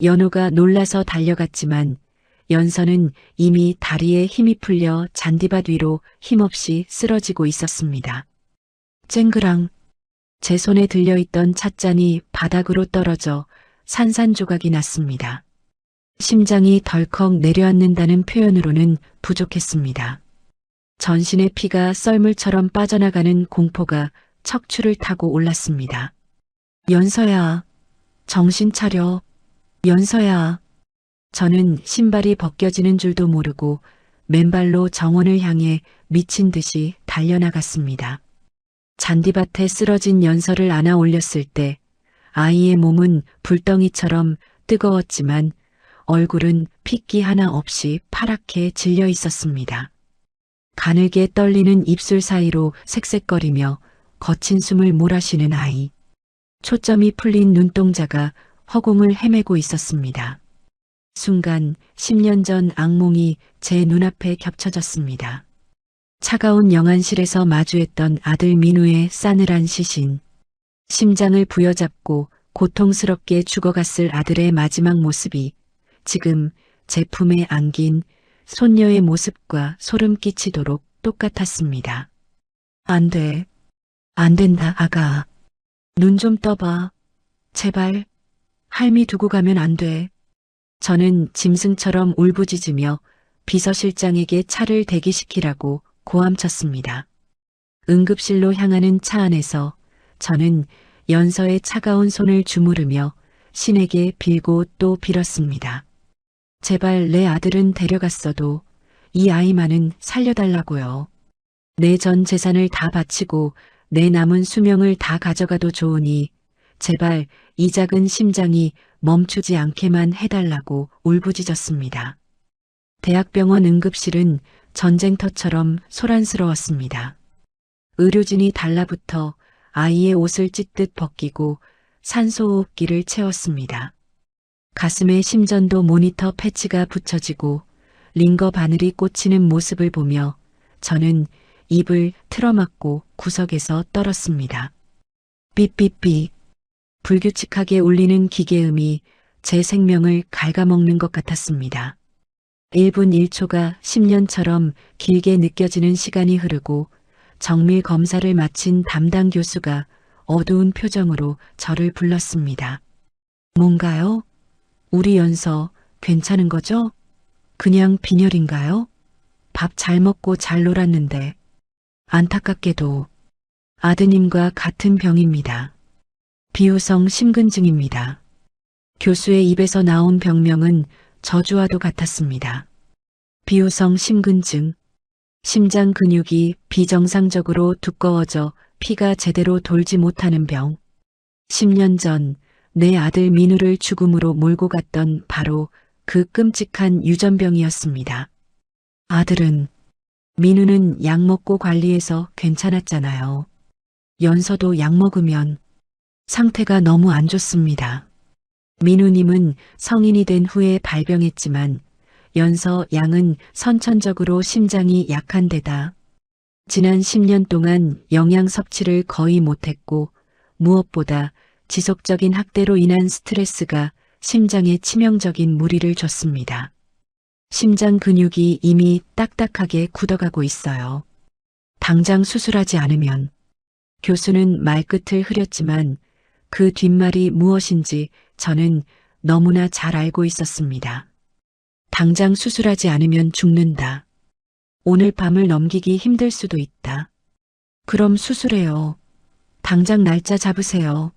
연호가 놀라서 달려갔지만 연서는 이미 다리에 힘이 풀려 잔디밭 위로 힘없이 쓰러지고 있었습니다. 쨍그랑. 제 손에 들려있던 찻잔이 바닥으로 떨어져 산산조각이 났습니다. 심장이 덜컥 내려앉는다는 표현으로는 부족했습니다. 전신의 피가 썰물처럼 빠져나가는 공포가 척추를 타고 올랐습니다. 연서야, 정신 차려. 연서야. 저는 신발이 벗겨지는 줄도 모르고 맨발로 정원을 향해 미친 듯이 달려나갔습니다. 잔디밭에 쓰러진 연서를 안아 올렸을 때 아이의 몸은 불덩이처럼 뜨거웠지만 얼굴은 핏기 하나 없이 파랗게 질려 있었습니다. 가늘게 떨리는 입술 사이로 색색거리며 거친 숨을 몰아쉬는 아이. 초점이 풀린 눈동자가 허공을 헤매고 있었습니다. 순간 10년 전 악몽이 제 눈앞에 겹쳐졌습니다. 차가운 영안실에서 마주했던 아들 민우의 싸늘한 시신. 심장을 부여잡고 고통스럽게 죽어갔을 아들의 마지막 모습이 지금 제 품에 안긴 손녀의 모습과 소름 끼치도록 똑같았습니다. 안 돼. 안 된다, 아가. 눈 좀 떠봐. 제발. 할미 두고 가면 안 돼. 저는 짐승처럼 울부짖으며 비서실장에게 차를 대기시키라고 고함쳤습니다. 응급실로 향하는 차 안에서 저는 연서의 차가운 손을 주무르며 신에게 빌고 또 빌었습니다. 제발 내 아들은 데려갔어도 이 아이만은 살려달라고요. 내 전 재산을 다 바치고 내 남은 수명을 다 가져가도 좋으니 제발 이 작은 심장이 멈추지 않게만 해달라고 울부짖었습니다. 대학병원 응급실은 전쟁터처럼 소란스러웠습니다. 의료진이 달라붙어 아이의 옷을 찢듯 벗기고 산소호흡기를 채웠습니다. 가슴에 심전도 모니터 패치가 붙여지고 링거 바늘이 꽂히는 모습을 보며 저는 입을 틀어막고 구석에서 떨었습니다. 삐삐삐. 불규칙하게 울리는 기계음이 제 생명을 갉아먹는 것 같았습니다. 1분 1초가 10년처럼 길게 느껴지는 시간이 흐르고 정밀 검사를 마친 담당 교수가 어두운 표정으로 저를 불렀습니다. 뭔가요? 우리 연서 괜찮은 거죠? 그냥 빈혈인가요? 밥 잘 먹고 잘 놀았는데. 안타깝게도 아드님과 같은 병입니다. 비후성 심근증입니다. 교수의 입에서 나온 병명은 저주와도 같았습니다. 비후성 심근증. 심장 근육이 비정상적으로 두꺼워져 피가 제대로 돌지 못하는 병. 10년 전 내 아들 민우를 죽음으로 몰고 갔던 바로 그 끔찍한 유전병이었습니다. 아들은, 민우는 약 먹고 관리해서 괜찮았잖아요. 연서도 약 먹으면 상태가 너무 안 좋습니다. 민우님은 성인이 된 후에 발병했지만 연서 양은 선천적으로 심장이 약한 데다 지난 10년 동안 영양 섭취를 거의 못했고 무엇보다 지속적인 학대로 인한 스트레스가 심장에 치명적인 무리를 줬습니다. 심장 근육이 이미 딱딱하게 굳어가고 있어요. 당장 수술하지 않으면. 교수는 말끝을 흐렸지만 그 뒷말이 무엇인지 저는 너무나 잘 알고 있었습니다. 당장 수술하지 않으면 죽는다. 오늘 밤을 넘기기 힘들 수도 있다. 그럼 수술해요. 당장 날짜 잡으세요.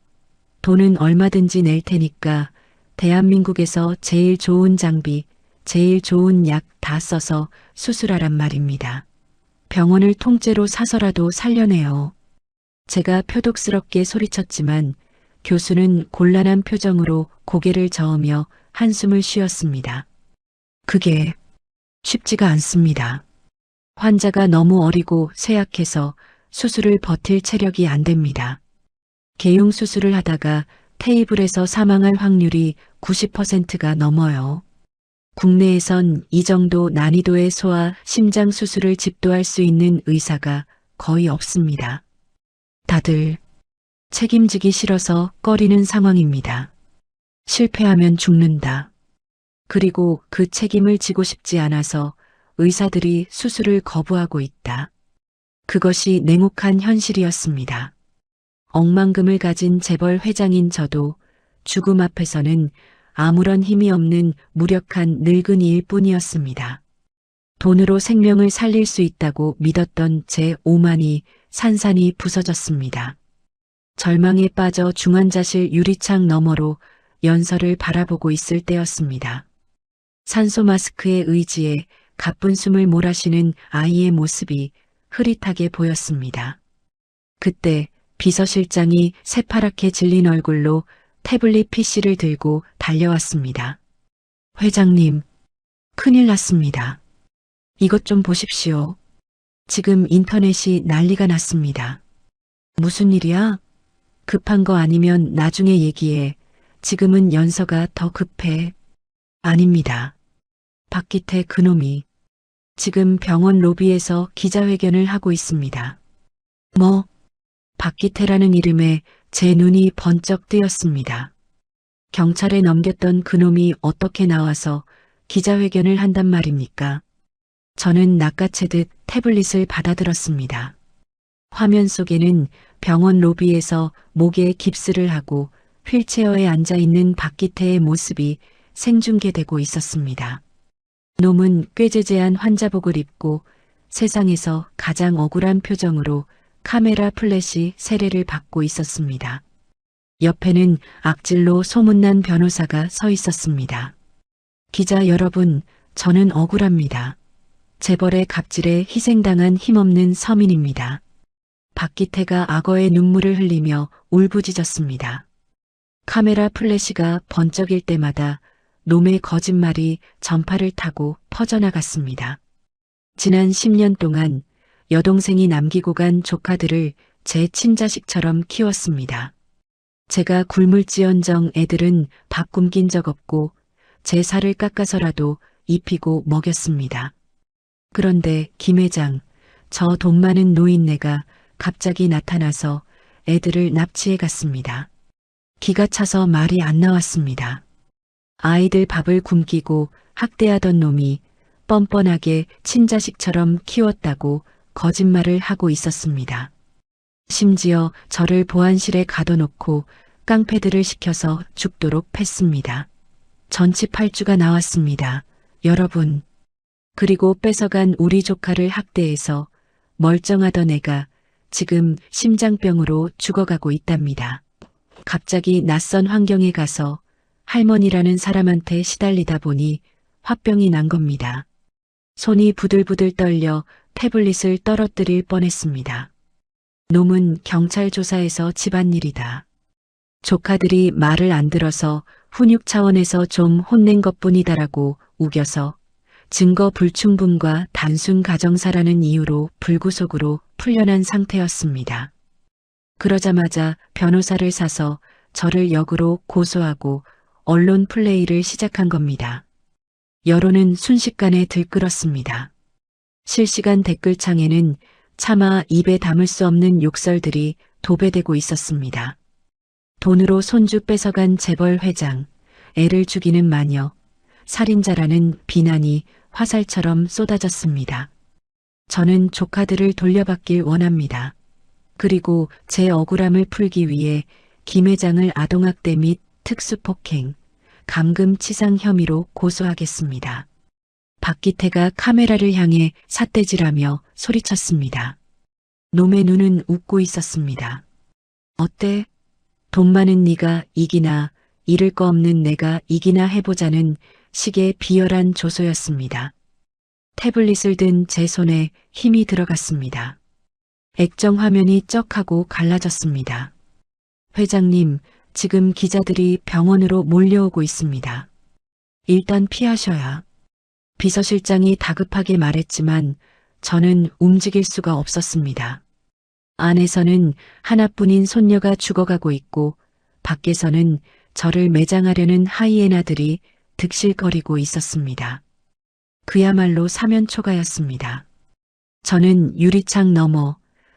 돈은 얼마든지 낼 테니까 대한민국에서 제일 좋은 장비, 제일 좋은 약 다 써서 수술하란 말입니다. 병원을 통째로 사서라도 살려내요. 제가 표독스럽게 소리쳤지만 교수는 곤란한 표정으로 고개를 저으며 한숨을 쉬었습니다. 그게 쉽지가 않습니다. 환자가 너무 어리고 쇠약해서 수술을 버틸 체력이 안 됩니다. 개용 수술을 하다가 테이블에서 사망할 확률이 90%가 넘어요. 국내에선 이 정도 난이도의 소아 심장 수술을 집도할 수 있는 의사가 거의 없습니다. 다들 책임지기 싫어서 꺼리는 상황입니다. 실패하면 죽는다. 그리고 그 책임을 지고 싶지 않아서 의사들이 수술을 거부하고 있다. 그것이 냉혹한 현실이었습니다. 억만금을 가진 재벌 회장인 저도 죽음 앞에서는 아무런 힘이 없는 무력한 늙은이일 뿐이었습니다. 돈으로 생명을 살릴 수 있다고 믿었던 제 오만이 산산이 부서졌습니다. 절망에 빠져 중환자실 유리창 너머로 연설을 바라보고 있을 때였습니다. 산소 마스크에 의지해 가쁜 숨을 몰아쉬는 아이의 모습이 흐릿하게 보였습니다. 그때 비서실장이 새파랗게 질린 얼굴로 태블릿 PC를 들고 달려왔습니다. 회장님, 큰일 났습니다. 이것 좀 보십시오. 지금 인터넷이 난리가 났습니다. 무슨 일이야? 급한 거 아니면 나중에 얘기해. 지금은 연서가 더 급해. 아닙니다. 박기태 그놈이 지금 병원 로비에서 기자회견을 하고 있습니다. 뭐? 박기태라는 이름에 제 눈이 번쩍 뜨였습니다. 경찰에 넘겼던 그놈이 어떻게 나와서 기자회견을 한단 말입니까? 저는 낚아채듯 태블릿을 받아들었습니다. 화면 속에는 병원 로비에서 목에 깁스를 하고 휠체어에 앉아있는 박기태의 모습이 생중계되고 있었습니다. 놈은 꾀죄죄한 환자복을 입고 세상에서 가장 억울한 표정으로 카메라 플래시 세례를 받고 있었습니다. 옆에는 악질로 소문난 변호사가 서 있었습니다. 기자 여러분, 저는 억울합니다. 재벌의 갑질에 희생당한 힘없는 서민입니다. 박기태가 악어의 눈물을 흘리며 울부짖었습니다. 카메라 플래시가 번쩍일 때마다 놈의 거짓말이 전파를 타고 퍼져나갔습니다. 지난 10년 동안 여동생이 남기고 간 조카들을 제 친자식처럼 키웠습니다. 제가 굶을지언정 애들은 밥 굶긴 적 없고 제 살을 깎아서라도 입히고 먹였습니다. 그런데 김 회장, 저 돈 많은 노인네가 갑자기 나타나서 애들을 납치해 갔습니다. 기가 차서 말이 안 나왔습니다. 아이들 밥을 굶기고 학대하던 놈이 뻔뻔하게 친자식처럼 키웠다고 거짓말을 하고 있었습니다. 심지어 저를 보안실에 가둬놓고 깡패들을 시켜서 죽도록 팼습니다. 전치팔주가 나왔습니다. 여러분. 그리고 뺏어간 우리 조카를 학대해서 멀쩡하던 애가 지금 심장병으로 죽어가고 있답니다. 갑자기 낯선 환경에 가서 할머니라는 사람한테 시달리다 보니 화병이 난 겁니다. 손이 부들부들 떨려 태블릿을 떨어뜨릴 뻔했습니다. 놈은 경찰 조사에서 집안일이다. 조카들이 말을 안 들어서 훈육 차원에서 좀 혼낸 것뿐이다라고 우겨서 증거 불충분과 단순 가정사라는 이유로 불구속으로 풀려난 상태였습니다. 그러자마자 변호사를 사서 저를 역으로 고소하고 언론 플레이를 시작한 겁니다. 여론은 순식간에 들끓었습니다. 실시간 댓글창에는 차마 입에 담을 수 없는 욕설들이 도배되고 있었습니다. 돈으로 손주 뺏어간 재벌 회장, 애를 죽이는 마녀, 살인자라는 비난이 화살처럼 쏟아졌습니다. 저는 조카들을 돌려받길 원합니다. 그리고 제 억울함을 풀기 위해 김 회장을 아동학대 및 특수폭행, 감금치상 혐의로 고소하겠습니다. 박기태가 카메라를 향해 삿대질하며 소리쳤습니다. 놈의 눈은 웃고 있었습니다. 어때? 돈 많은 네가 이기나 잃을 거 없는 내가 이기나 해보자는 식의 비열한 조소였습니다. 태블릿을 든 제 손에 힘이 들어갔습니다. 액정 화면이 쩍하고 갈라졌습니다. 회장님, 지금 기자들이 병원으로 몰려오고 있습니다. 일단 피하셔야. 비서실장이 다급하게 말했지만 저는 움직일 수가 없었습니다. 안에서는 하나뿐인 손녀가 죽어가고 있고 밖에서는 저를 매장하려는 하이에나들이 득실거리고 있었습니다. 그야말로 사면초가였습니다. 저는 유리창 너머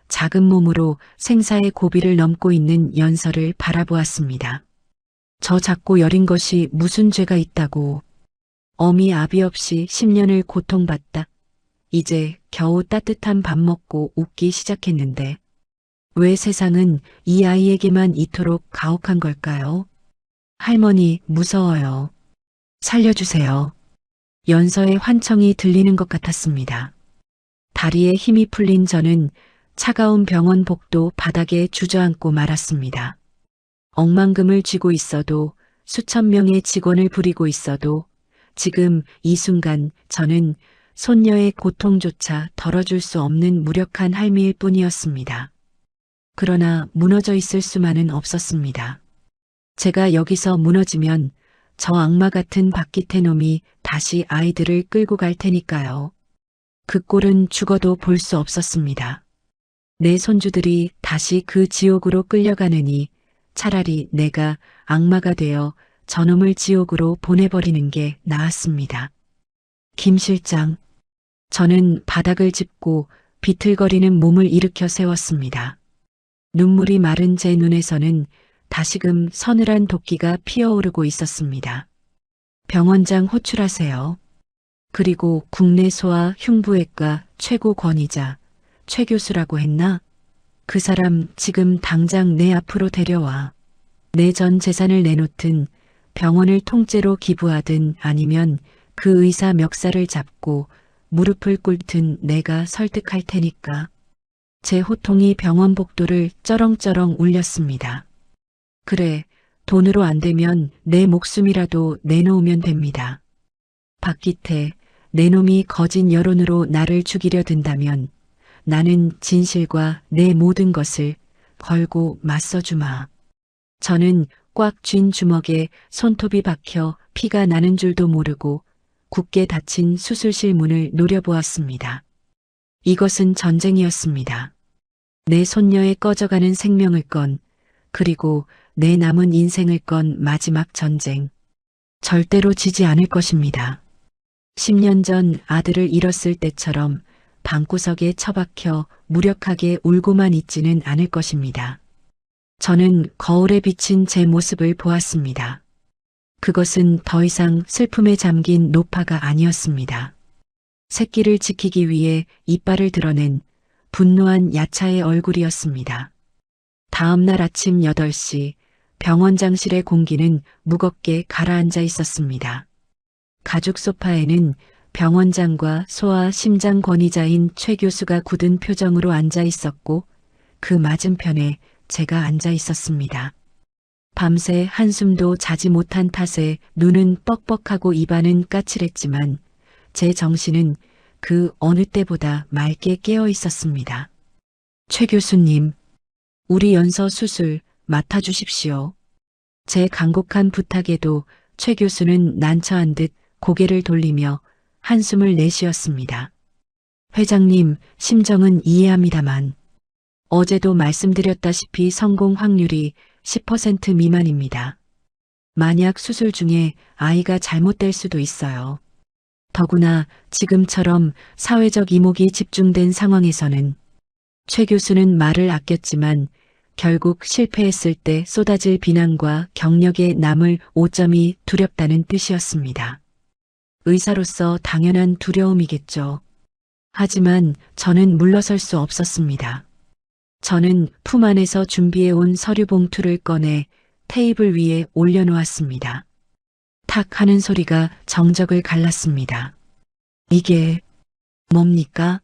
작은 몸으로 생사의 고비를 넘고 있는 연서를 바라보았습니다. 저 작고 여린 것이 무슨 죄가 있다고. 어미 아비 없이 10년을 고통받다. 이제 겨우 따뜻한 밥 먹고 웃기 시작했는데 왜 세상은 이 아이에게만 이토록 가혹한 걸까요? 할머니, 무서워요. 살려주세요. 연서의 환청이 들리는 것 같았습니다. 다리에 힘이 풀린 저는 차가운 병원 복도 바닥에 주저앉고 말았습니다. 억만금을 쥐고 있어도 수천 명의 직원을 부리고 있어도 지금 이 순간 저는 손녀의 고통조차 덜어줄 수 없는 무력한 할미일 뿐이었습니다. 그러나 무너져 있을 수만은 없었습니다. 제가 여기서 무너지면 저 악마 같은 박기태 놈이 다시 아이들을 끌고 갈 테니까요. 그 꼴은 죽어도 볼 수 없었습니다. 내 손주들이 다시 그 지옥으로 끌려가느니 차라리 내가 악마가 되어 저놈을 지옥으로 보내버리는 게 나았습니다. 김 실장, 저는 바닥을 짚고 비틀거리는 몸을 일으켜 세웠습니다. 눈물이 마른 제 눈에서는 다시금 서늘한 도끼가 피어오르고 있었습니다. 병원장 호출하세요. 그리고 국내 소아 흉부외과 최고 권위자 최 교수라고 했나? 그 사람 지금 당장 내 앞으로 데려와. 내 전 재산을 내놓든 병원을 통째로 기부하든 아니면 그 의사 멱살을 잡고 무릎을 꿇든 내가 설득할 테니까. 제 호통이 병원 복도를 쩌렁쩌렁 울렸습니다. 그래, 돈으로 안 되면 내 목숨이라도 내놓으면 됩니다. 박기태, 내 놈이 거짓 여론으로 나를 죽이려 든다면 나는 진실과 내 모든 것을 걸고 맞서주마. 저는 꽉 쥔 주먹에 손톱이 박혀 피가 나는 줄도 모르고 굳게 닫힌 수술실 문을 노려보았습니다. 이것은 전쟁이었습니다. 내 손녀의 꺼져가는 생명을 건, 그리고 내 남은 인생을 건 마지막 전쟁. 절대로 지지 않을 것입니다. 10년 전 아들을 잃었을 때처럼 방구석에 처박혀 무력하게 울고만 있지는 않을 것입니다. 저는 거울에 비친 제 모습을 보았습니다. 그것은 더 이상 슬픔에 잠긴 노파가 아니었습니다. 새끼를 지키기 위해 이빨을 드러낸 분노한 야차의 얼굴이었습니다. 다음 날 아침 8시 병원장실의 공기는 무겁게 가라앉아 있었습니다. 가죽 소파에는 병원장과 소아 심장 권위자인 최 교수가 굳은 표정으로 앉아 있었고 그 맞은편에 제가 앉아 있었습니다. 밤새 한숨도 자지 못한 탓에 눈은 뻑뻑하고 입안은 까칠했지만 제 정신은 그 어느 때보다 맑게 깨어 있었습니다. 최 교수님, 우리 연서 수술 맡아주십시오. 제 간곡한 부탁에도 최 교수는 난처한 듯 고개를 돌리며 한숨을 내쉬었습니다. 회장님, 심정은 이해합니다만 어제도 말씀드렸다시피 성공 확률이 10% 미만입니다. 만약 수술 중에 아이가 잘못될 수도 있어요. 더구나 지금처럼 사회적 이목이 집중된 상황에서는 최 교수는 말을 아꼈지만 결국 실패했을 때 쏟아질 비난과 격려에 남을 오점이 두렵다는 뜻이었습니다. 의사로서 당연한 두려움이겠죠. 하지만 저는 물러설 수 없었습니다. 저는 품 안에서 준비해온 서류 봉투를 꺼내 테이블 위에 올려놓았습니다. 탁 하는 소리가 정적을 갈랐습니다. 이게 뭡니까?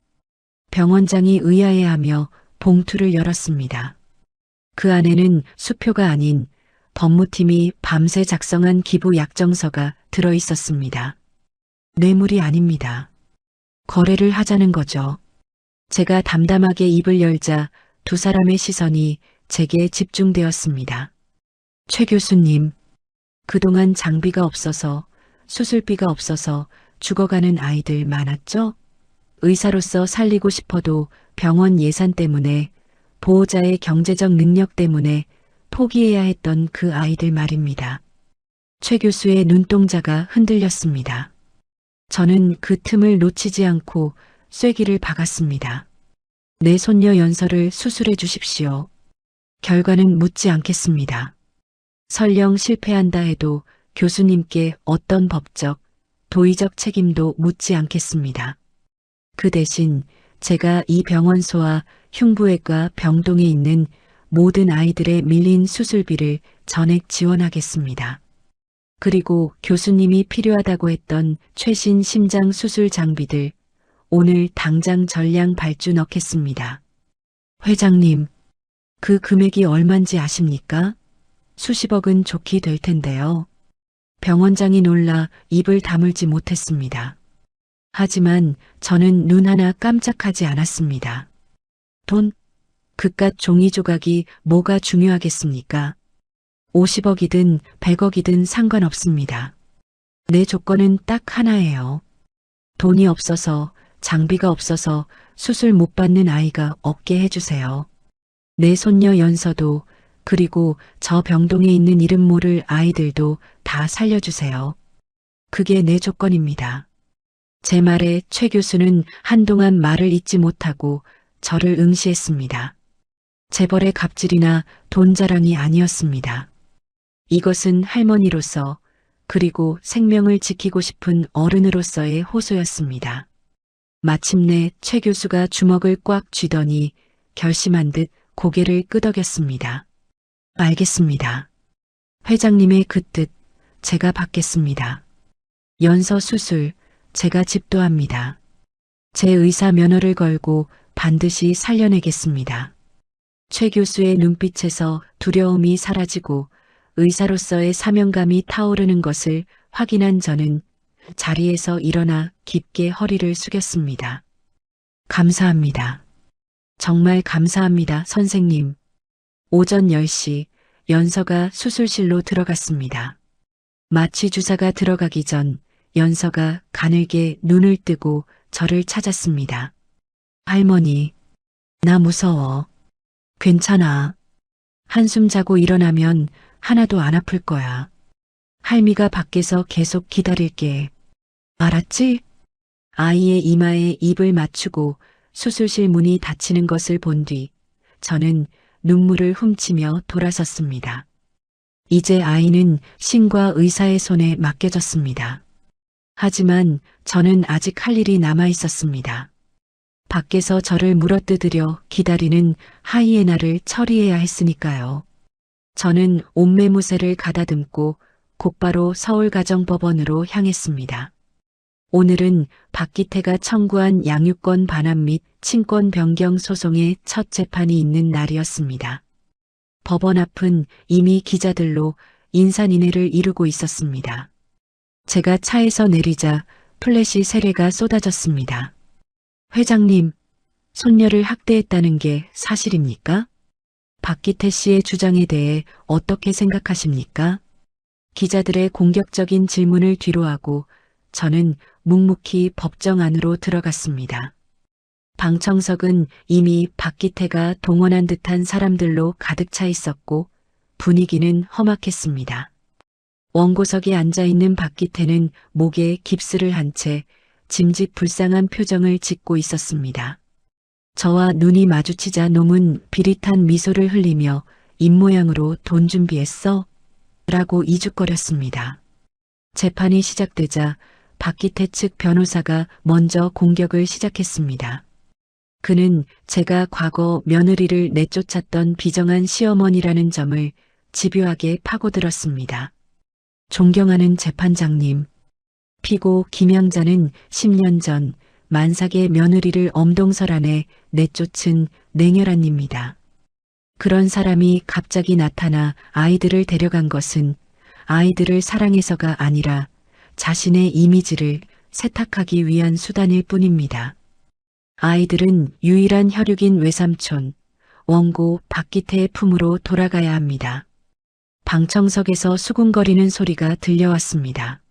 병원장이 의아해하며 봉투를 열었습니다. 그 안에는 수표가 아닌 법무팀이 밤새 작성한 기부 약정서가 들어 있었습니다. 뇌물이 아닙니다. 거래를 하자는 거죠. 제가 담담하게 입을 열자 두 사람의 시선이 제게 집중되었습니다. 최 교수님, 그동안 장비가 없어서, 수술비가 없어서 죽어가는 아이들 많았죠? 의사로서 살리고 싶어도 병원 예산 때문에, 보호자의 경제적 능력 때문에 포기해야 했던 그 아이들 말입니다. 최 교수의 눈동자가 흔들렸습니다. 저는 그 틈을 놓치지 않고 쐐기를 박았습니다. 내 손녀 연서를 수술해 주십시오. 결과는 묻지 않겠습니다. 설령 실패한다 해도 교수님께 어떤 법적, 도의적 책임도 묻지 않겠습니다. 그 대신 제가 이 병원소와 흉부외과 병동에 있는 모든 아이들의 밀린 수술비를 전액 지원하겠습니다. 그리고 교수님이 필요하다고 했던 최신 심장 수술 장비들 오늘 당장 전량 발주 넣겠습니다. 회장님, 그 금액이 얼만지 아십니까? 수십억은 좋게 될 텐데요. 병원장이 놀라 입을 다물지 못했습니다. 하지만 저는 눈 하나 깜짝하지 않았습니다. 돈? 그깟 종이 조각이 뭐가 중요하겠습니까? 50억이든 100억이든 상관없습니다. 내 조건은 딱 하나예요. 돈이 없어서, 장비가 없어서 수술 못 받는 아이가 없게 해주세요. 내 손녀 연서도, 그리고 저 병동에 있는 이름 모를 아이들도 다 살려주세요. 그게 내 조건입니다. 제 말에 최 교수는 한동안 말을 잇지 못하고 저를 응시했습니다. 재벌의 갑질이나 돈 자랑이 아니었습니다. 이것은 할머니로서 그리고 생명을 지키고 싶은 어른으로서의 호소였습니다. 마침내 최 교수가 주먹을 꽉 쥐더니 결심한 듯 고개를 끄덕였습니다. 알겠습니다. 회장님의 그 뜻 제가 받겠습니다. 연서 수술 제가 집도합니다. 제 의사 면허를 걸고 반드시 살려내겠습니다. 최 교수의 눈빛에서 두려움이 사라지고 의사로서의 사명감이 타오르는 것을 확인한 저는 자리에서 일어나 깊게 허리를 숙였습니다. 감사합니다. 정말 감사합니다, 선생님. 오전 10시 연서가 수술실로 들어갔습니다. 마취 주사가 들어가기 전 연서가 가늘게 눈을 뜨고 저를 찾았습니다. 할머니, 나 무서워. 괜찮아. 한숨 자고 일어나면 하나도 안 아플 거야. 할미가 밖에서 계속 기다릴게. 알았지? 아이의 이마에 입을 맞추고 수술실 문이 닫히는 것을 본 뒤 저는 눈물을 훔치며 돌아섰습니다. 이제 아이는 신과 의사의 손에 맡겨졌습니다. 하지만 저는 아직 할 일이 남아 있었습니다. 밖에서 저를 물어뜯으려 기다리는 하이에나를 처리해야 했으니까요. 저는 옷매무새를 가다듬고 곧바로 서울가정법원으로 향했습니다. 오늘은 박기태가 청구한 양육권 반환 및 친권 변경 소송의 첫 재판이 있는 날이었습니다. 법원 앞은 이미 기자들로 인산인해를 이루고 있었습니다. 제가 차에서 내리자 플래시 세례가 쏟아졌습니다. 회장님, 손녀를 학대했다는 게 사실입니까? 박기태 씨의 주장에 대해 어떻게 생각하십니까? 기자들의 공격적인 질문을 뒤로하고 저는 묵묵히 법정 안으로 들어갔습니다. 방청석은 이미 박기태가 동원한 듯한 사람들로 가득 차 있었고 분위기는 험악했습니다. 원고석에 앉아있는 박기태는 목에 깁스를 한 채 짐짓 불쌍한 표정을 짓고 있었습니다. 저와 눈이 마주치자 놈은 비릿한 미소를 흘리며 입모양으로 돈 준비했어? 라고 이죽거렸습니다. 재판이 시작되자 박기태 측 변호사가 먼저 공격을 시작했습니다. 그는 제가 과거 며느리를 내쫓았던 비정한 시어머니라는 점을 집요하게 파고들었습니다. 존경하는 재판장님, 피고 김양자는 10년 전 만삭의 며느리를 엄동설 안에 내쫓은 냉혈한입니다. 그런 사람이 갑자기 나타나 아이들을 데려간 것은 아이들을 사랑해서가 아니라 자신의 이미지를 세탁하기 위한 수단일 뿐입니다. 아이들은 유일한 혈육인 외삼촌, 원고 박기태의 품으로 돌아가야 합니다. 방청석에서 수군거리는 소리가 들려왔습니다.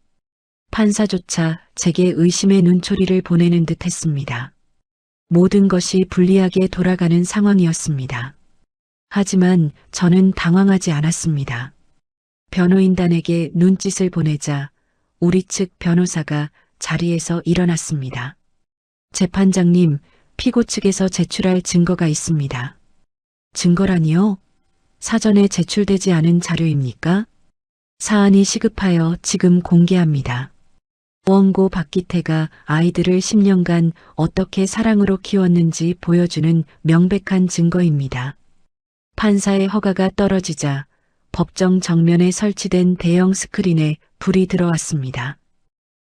판사조차 제게 의심의 눈초리를 보내는 듯 했습니다. 모든 것이 불리하게 돌아가는 상황이었습니다. 하지만 저는 당황하지 않았습니다. 변호인단에게 눈짓을 보내자 우리 측 변호사가 자리에서 일어났습니다. 재판장님, 피고 측에서 제출할 증거가 있습니다. 증거라니요? 사전에 제출되지 않은 자료입니까? 사안이 시급하여 지금 공개합니다. 원고 박기태가 아이들을 10년간 어떻게 사랑으로 키웠는지 보여주는 명백한 증거입니다. 판사의 허가가 떨어지자 법정 정면에 설치된 대형 스크린에 불이 들어왔습니다.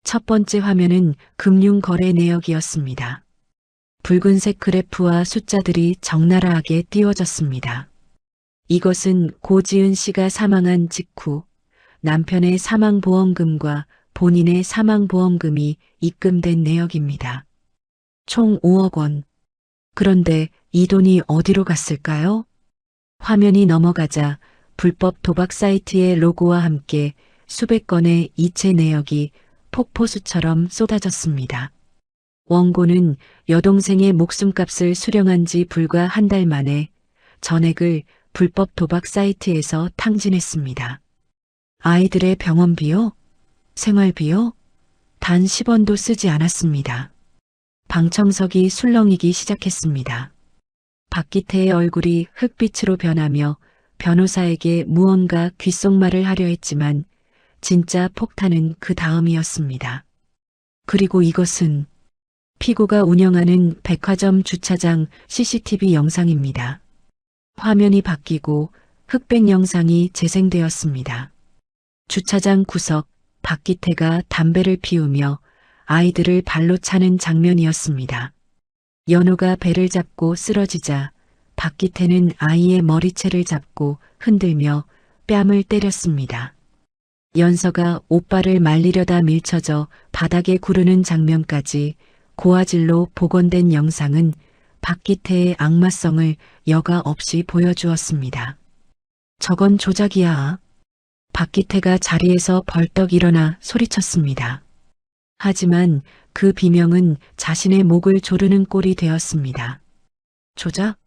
첫 번째 화면은 금융거래 내역이었습니다. 붉은색 그래프와 숫자들이 적나라하게 띄워졌습니다. 이것은 고지은 씨가 사망한 직후 남편의 사망보험금과 본인의 사망보험금이 입금된 내역입니다. 총 5억 원. 그런데 이 돈이 어디로 갔을까요? 화면이 넘어가자 불법 도박 사이트의 로고와 함께 수백 건의 이체 내역이 폭포수처럼 쏟아졌습니다. 원고는 여동생의 목숨값을 수령한 지 불과 한 달 만에 전액을 불법 도박 사이트에서 탕진했습니다. 아이들의 병원비요? 생활비요? 단 10원도 쓰지 않았습니다. 방청석이 술렁이기 시작했습니다. 박기태의 얼굴이 흑빛으로 변하며 변호사에게 무언가 귓속말을 하려 했지만 진짜 폭탄은 그 다음이었습니다. 그리고 이것은 피고가 운영하는 백화점 주차장 CCTV 영상입니다. 화면이 바뀌고 흑백 영상이 재생되었습니다. 주차장 구석, 박기태가 담배를 피우며 아이들을 발로 차는 장면이었습니다. 연호가 배를 잡고 쓰러지자 박기태는 아이의 머리채를 잡고 흔들며 뺨을 때렸습니다. 연서가 오빠를 말리려다 밀쳐져 바닥에 구르는 장면까지 고화질로 복원된 영상은 박기태의 악마성을 여과 없이 보여주었습니다. 저건 조작이야. 박기태가 자리에서 벌떡 일어나 소리쳤습니다. 하지만 그 비명은 자신의 목을 조르는 꼴이 되었습니다. 조작?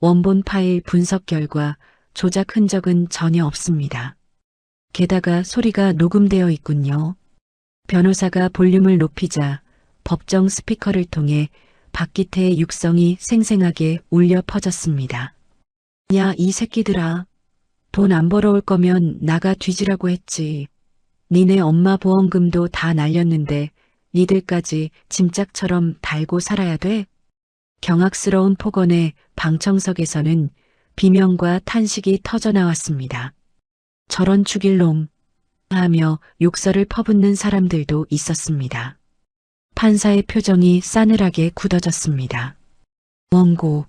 원본 파일 분석 결과 조작 흔적은 전혀 없습니다. 게다가 소리가 녹음되어 있군요. 변호사가 볼륨을 높이자 법정 스피커를 통해 박기태의 육성이 생생하게 울려 퍼졌습니다. 야, 이 새끼들아. 돈 안 벌어올 거면 나가 뒤지라고 했지. 니네 엄마 보험금도 다 날렸는데 니들까지 짐짝처럼 달고 살아야 돼? 경악스러운 폭언에 방청석에서는 비명과 탄식이 터져나왔습니다. 저런 죽일 놈 하며 욕설을 퍼붓는 사람들도 있었습니다. 판사의 표정이 싸늘하게 굳어졌습니다. 원고,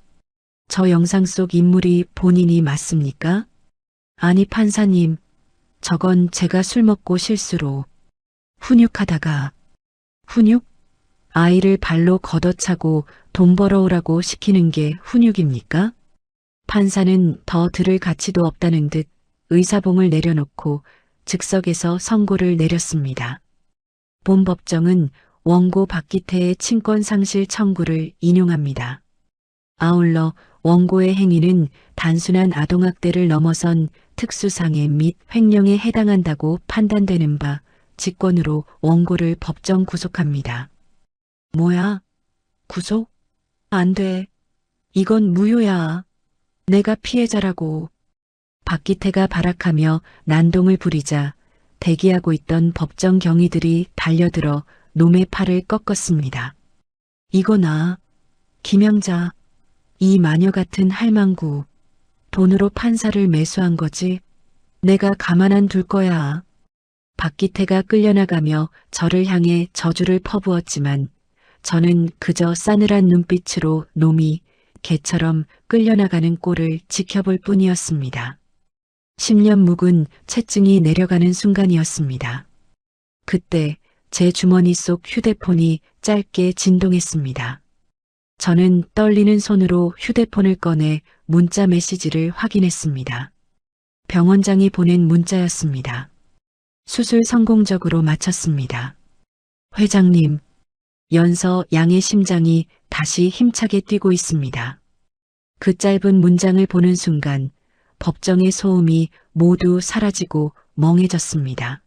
저 영상 속 인물이 본인이 맞습니까? 아니 판사님, 저건 제가 술 먹고 실수로 훈육하다가 훈육? 아이를 발로 걷어차고 돈 벌어오라고 시키는 게 훈육입니까? 판사는 더 들을 가치도 없다는 듯 의사봉을 내려놓고 즉석에서 선고를 내렸습니다. 본 법정은 원고 박기태의 친권상실 청구를 인용합니다. 아울러 원고의 행위는 단순한 아동학대를 넘어선 특수상해 및 횡령에 해당한다고 판단되는 바 직권으로 원고를 법정 구속합니다. 뭐야? 구속? 안 돼. 이건 무효야. 내가 피해자라고. 박기태가 발악하며 난동을 부리자 대기하고 있던 법정 경위들이 달려들어 놈의 팔을 꺾었습니다. 이거나 김영자, 이 마녀 같은 할망구, 돈으로 판사를 매수한 거지. 내가 가만 안 둘 거야. 박기태가 끌려나가며 저를 향해 저주를 퍼부었지만 저는 그저 싸늘한 눈빛으로 놈이 개처럼 끌려나가는 꼴을 지켜볼 뿐이었습니다. 10년 묵은 채증이 내려가는 순간이었습니다. 그때 제 주머니 속 휴대폰이 짧게 진동했습니다. 저는 떨리는 손으로 휴대폰을 꺼내 문자 메시지를 확인했습니다. 병원장이 보낸 문자였습니다. 수술 성공적으로 마쳤습니다. 회장님, 연서 양의 심장이 다시 힘차게 뛰고 있습니다. 그 짧은 문장을 보는 순간 법정의 소음이 모두 사라지고 멍해졌습니다.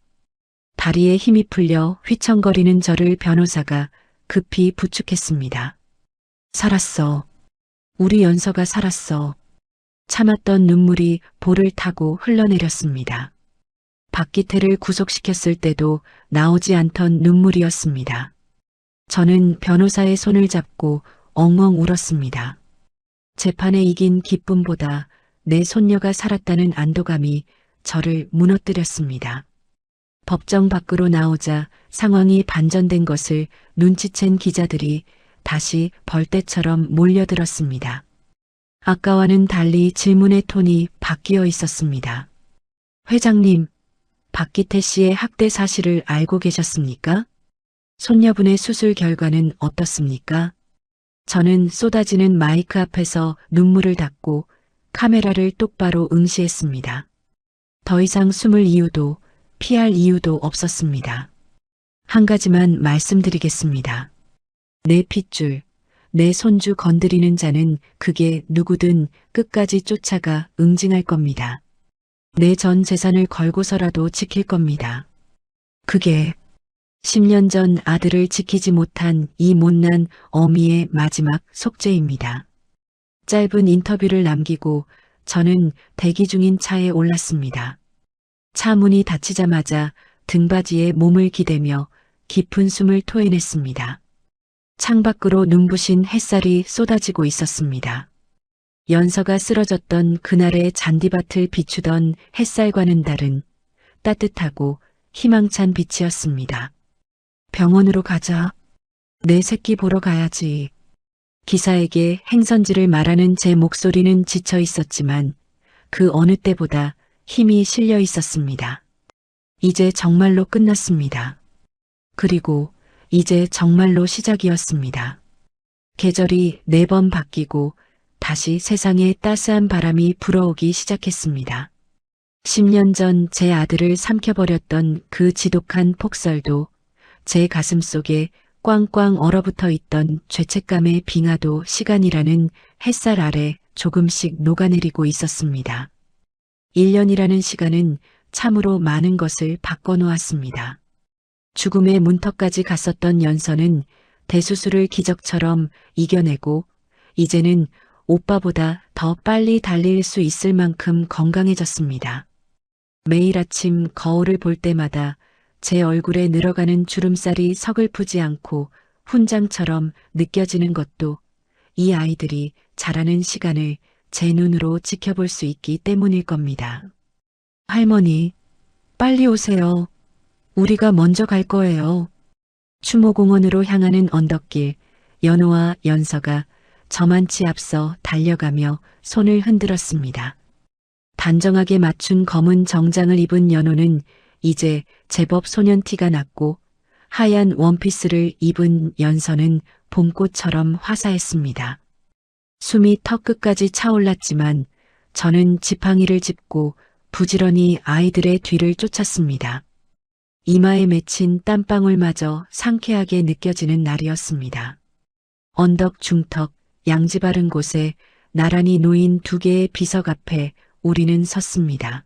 다리에 힘이 풀려 휘청거리는 저를 변호사가 급히 부축했습니다. 살았어. 우리 연서가 살았어. 참았던 눈물이 볼을 타고 흘러내렸습니다. 박기태를 구속시켰을 때도 나오지 않던 눈물이었습니다. 저는 변호사의 손을 잡고 엉엉 울었습니다. 재판에 이긴 기쁨보다 내 손녀가 살았다는 안도감이 저를 무너뜨렸습니다. 법정 밖으로 나오자 상황이 반전된 것을 눈치챈 기자들이 다시 벌떼처럼 몰려들었습니다. 아까와는 달리 질문의 톤이 바뀌어 있었습니다. 회장님, 박기태 씨의 학대 사실을 알고 계셨습니까? 손녀분의 수술 결과는 어떻습니까? 저는 쏟아지는 마이크 앞에서 눈물을 닦고 카메라를 똑바로 응시했습니다. 더 이상 숨을 이유도 피할 이유도 없었습니다. 한 가지만 말씀드리겠습니다. 내 핏줄, 내 손주 건드리는 자는 그게 누구든 끝까지 쫓아가 응징할 겁니다. 내 전 재산을 걸고서라도 지킬 겁니다. 그게 10년 전 아들을 지키지 못한 이 못난 어미의 마지막 속죄입니다. 짧은 인터뷰를 남기고 저는 대기 중인 차에 올랐습니다. 차 문이 닫히자마자 등받이에 몸을 기대며 깊은 숨을 토해냈습니다. 창밖으로 눈부신 햇살이 쏟아지고 있었습니다. 연서가 쓰러졌던 그날의 잔디밭을 비추던 햇살과는 다른 따뜻하고 희망찬 빛이었습니다. 병원으로 가자. 내 새끼 보러 가야지. 기사에게 행선지를 말하는 제 목소리는 지쳐 있었지만 그 어느 때보다 힘이 실려 있었습니다. 이제 정말로 끝났습니다. 그리고 이제 정말로 시작이었습니다. 계절이 4번 바뀌고 다시 세상에 따스한 바람이 불어오기 시작했습니다. 10년 전 제 아들을 삼켜버렸던 그 지독한 폭설도 제 가슴 속에 꽝꽝 얼어붙어 있던 죄책감의 빙하도 시간이라는 햇살 아래 조금씩 녹아내리고 있었습니다. 1년이라는 시간은 참으로 많은 것을 바꿔놓았습니다. 죽음의 문턱까지 갔었던 연서는 대수술을 기적처럼 이겨내고 이제는 오빠보다 더 빨리 달릴 수 있을 만큼 건강해졌습니다. 매일 아침 거울을 볼 때마다 제 얼굴에 늘어가는 주름살이 서글프지 않고 훈장처럼 느껴지는 것도 이 아이들이 자라는 시간을 제 눈으로 지켜볼 수 있기 때문일 겁니다. 할머니, 빨리 오세요. 우리가 먼저 갈 거예요. 추모공원으로 향하는 언덕길, 연호와 연서가 저만치 앞서 달려가며 손을 흔들었습니다. 단정하게 맞춘 검은 정장을 입은 연호는 이제 제법 소년티가 났고 하얀 원피스를 입은 연서는 봄꽃처럼 화사했습니다. 숨이 턱끝까지 차올랐지만 저는 지팡이를 짚고 부지런히 아이들의 뒤를 쫓았습니다. 이마에 맺힌 땀방울마저 상쾌하게 느껴지는 날이었습니다. 언덕 중턱 양지 바른 곳에 나란히 놓인 2개의 비석 앞에 우리는 섰습니다.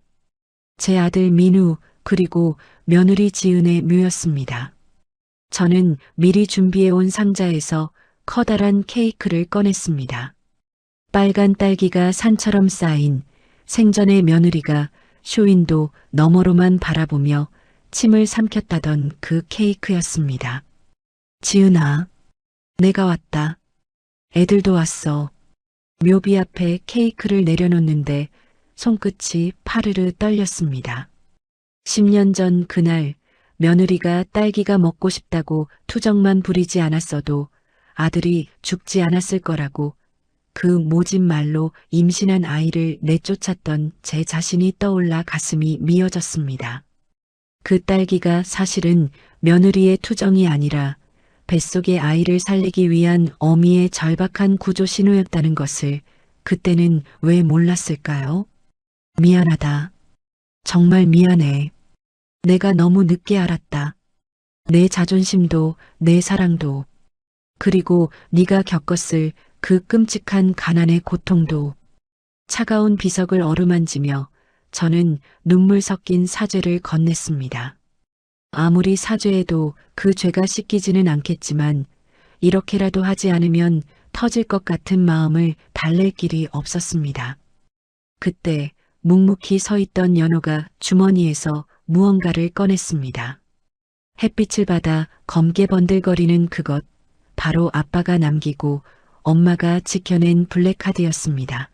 제 아들 민우 그리고 며느리 지은의 묘였습니다. 저는 미리 준비해온 상자에서 커다란 케이크를 꺼냈습니다. 빨간 딸기가 산처럼 쌓인 생전의 며느리가 쇼윈도 너머로만 바라보며 침을 삼켰다던 그 케이크였습니다. 지은아, 내가 왔다. 애들도 왔어. 묘비 앞에 케이크를 내려놓는데 손끝이 파르르 떨렸습니다. 10년 전 그날 며느리가 딸기가 먹고 싶다고 투정만 부리지 않았어도 아들이 죽지 않았을 거라고 그 모진 말로 임신한 아이를 내쫓았던 제 자신이 떠올라 가슴이 미어졌습니다. 그 딸기가 사실은 며느리의 투정이 아니라 뱃속의 아이를 살리기 위한 어미의 절박한 구조 신호였다는 것을 그때는 왜 몰랐을까요? 미안하다. 정말 미안해. 내가 너무 늦게 알았다. 내 자존심도 내 사랑도 그리고 네가 겪었을 그 끔찍한 가난의 고통도. 차가운 비석을 어루만지며 저는 눈물 섞인 사죄를 건넸습니다. 아무리 사죄해도 그 죄가 씻기지는 않겠지만 이렇게라도 하지 않으면 터질 것 같은 마음을 달랠 길이 없었습니다. 그때 묵묵히 서 있던 연호가 주머니에서 무언가를 꺼냈습니다. 햇빛을 받아 검게 번들거리는 그것, 바로 아빠가 남기고 엄마가 지켜낸 블랙카드였습니다.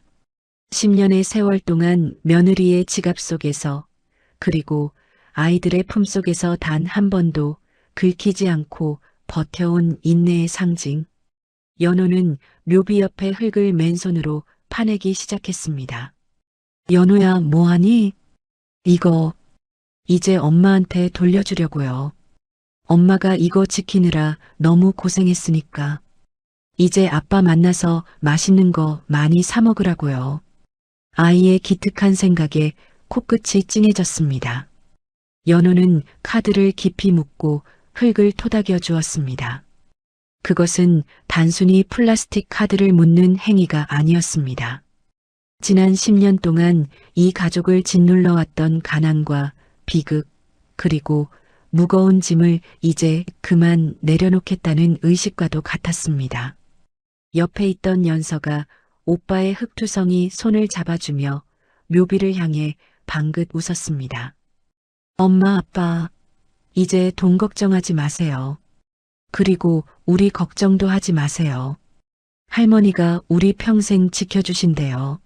10년의 세월 동안 며느리의 지갑 속에서 그리고 아이들의 품속에서 단 한 번도 긁히지 않고 버텨온 인내의 상징. 연호는 묘비 옆에 흙을 맨손으로 파내기 시작했습니다. 연호야, 뭐하니? 이거 이제 엄마한테 돌려주려고요. 엄마가 이거 지키느라 너무 고생했으니까. 이제 아빠 만나서 맛있는 거 많이 사 먹으라고요. 아이의 기특한 생각에 코끝이 찡해졌습니다. 연호는 카드를 깊이 묻고 흙을 토닥여 주었습니다. 그것은 단순히 플라스틱 카드를 묻는 행위가 아니었습니다. 지난 10년 동안 이 가족을 짓눌러 왔던 가난과 비극, 그리고 무거운 짐을 이제 그만 내려놓겠다는 의식과도 같았습니다. 옆에 있던 연서가 오빠의 흙투성이 손을 잡아주며 묘비를 향해 방긋 웃었습니다. 엄마, 아빠, 이제 돈 걱정하지 마세요. 그리고 우리 걱정도 하지 마세요. 할머니가 우리 평생 지켜주신대요.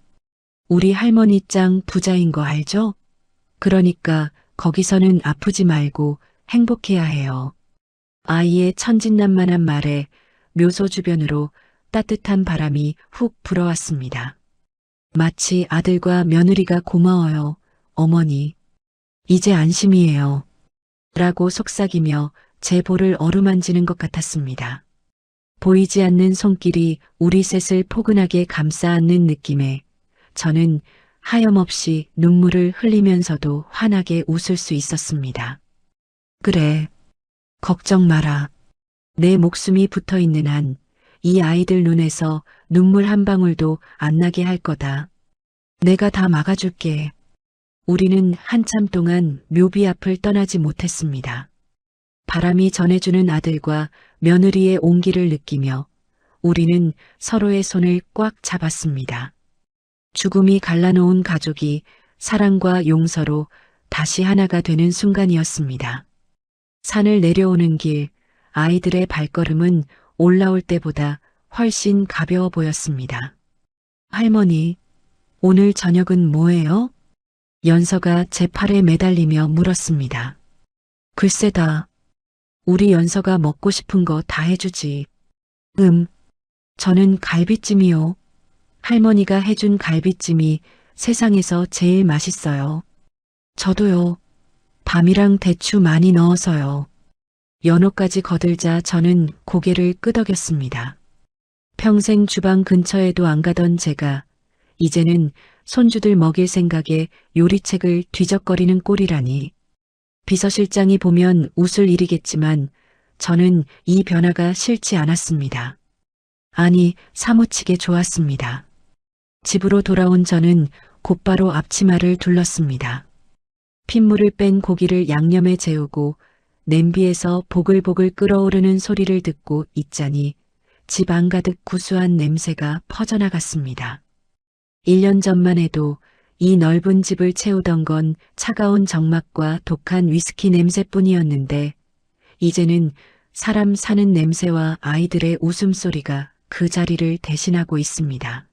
우리 할머니 짱 부자인 거 알죠? 그러니까 거기서는 아프지 말고 행복해야 해요. 아이의 천진난만한 말에 묘소 주변으로 따뜻한 바람이 훅 불어왔습니다. 마치 아들과 며느리가 고마워요, 어머니. 이제 안심이에요. 라고 속삭이며 제 볼을 어루만지는 것 같았습니다. 보이지 않는 손길이 우리 셋을 포근하게 감싸 안는 느낌에 저는 하염없이 눈물을 흘리면서도 환하게 웃을 수 있었습니다. 그래, 걱정 마라. 내 목숨이 붙어 있는 한 이 아이들 눈에서 눈물 한 방울도 안 나게 할 거다. 내가 다 막아줄게. 우리는 한참 동안 묘비 앞을 떠나지 못했습니다. 바람이 전해주는 아들과 며느리의 온기를 느끼며 우리는 서로의 손을 꽉 잡았습니다. 죽음이 갈라놓은 가족이 사랑과 용서로 다시 하나가 되는 순간이었습니다. 산을 내려오는 길, 아이들의 발걸음은 올라올 때보다 훨씬 가벼워 보였습니다. 할머니, 오늘 저녁은 뭐예요? 연서가 제 팔에 매달리며 물었습니다. 글쎄다. 우리 연서가 먹고 싶은 거 다 해주지. 저는 갈비찜이요. 할머니가 해준 갈비찜이 세상에서 제일 맛있어요. 저도요. 밤이랑 대추 많이 넣어서요. 연호까지 거들자 저는 고개를 끄덕였습니다. 평생 주방 근처에도 안 가던 제가 이제는 손주들 먹일 생각에 요리책을 뒤적거리는 꼴이라니. 비서실장이 보면 웃을 일이겠지만 저는 이 변화가 싫지 않았습니다. 아니, 사무치게 좋았습니다. 집으로 돌아온 저는 곧바로 앞치마를 둘렀습니다. 핏물을 뺀 고기를 양념에 재우고 냄비에서 보글보글 끓어오르는 소리를 듣고 있자니 집 안가득 구수한 냄새가 퍼져나갔습니다. 1년 전만 해도 이 넓은 집을 채우던 건 차가운 정막과 독한 위스키 냄새뿐이었는데 이제는 사람 사는 냄새와 아이들의 웃음소리가 그 자리를 대신하고 있습니다.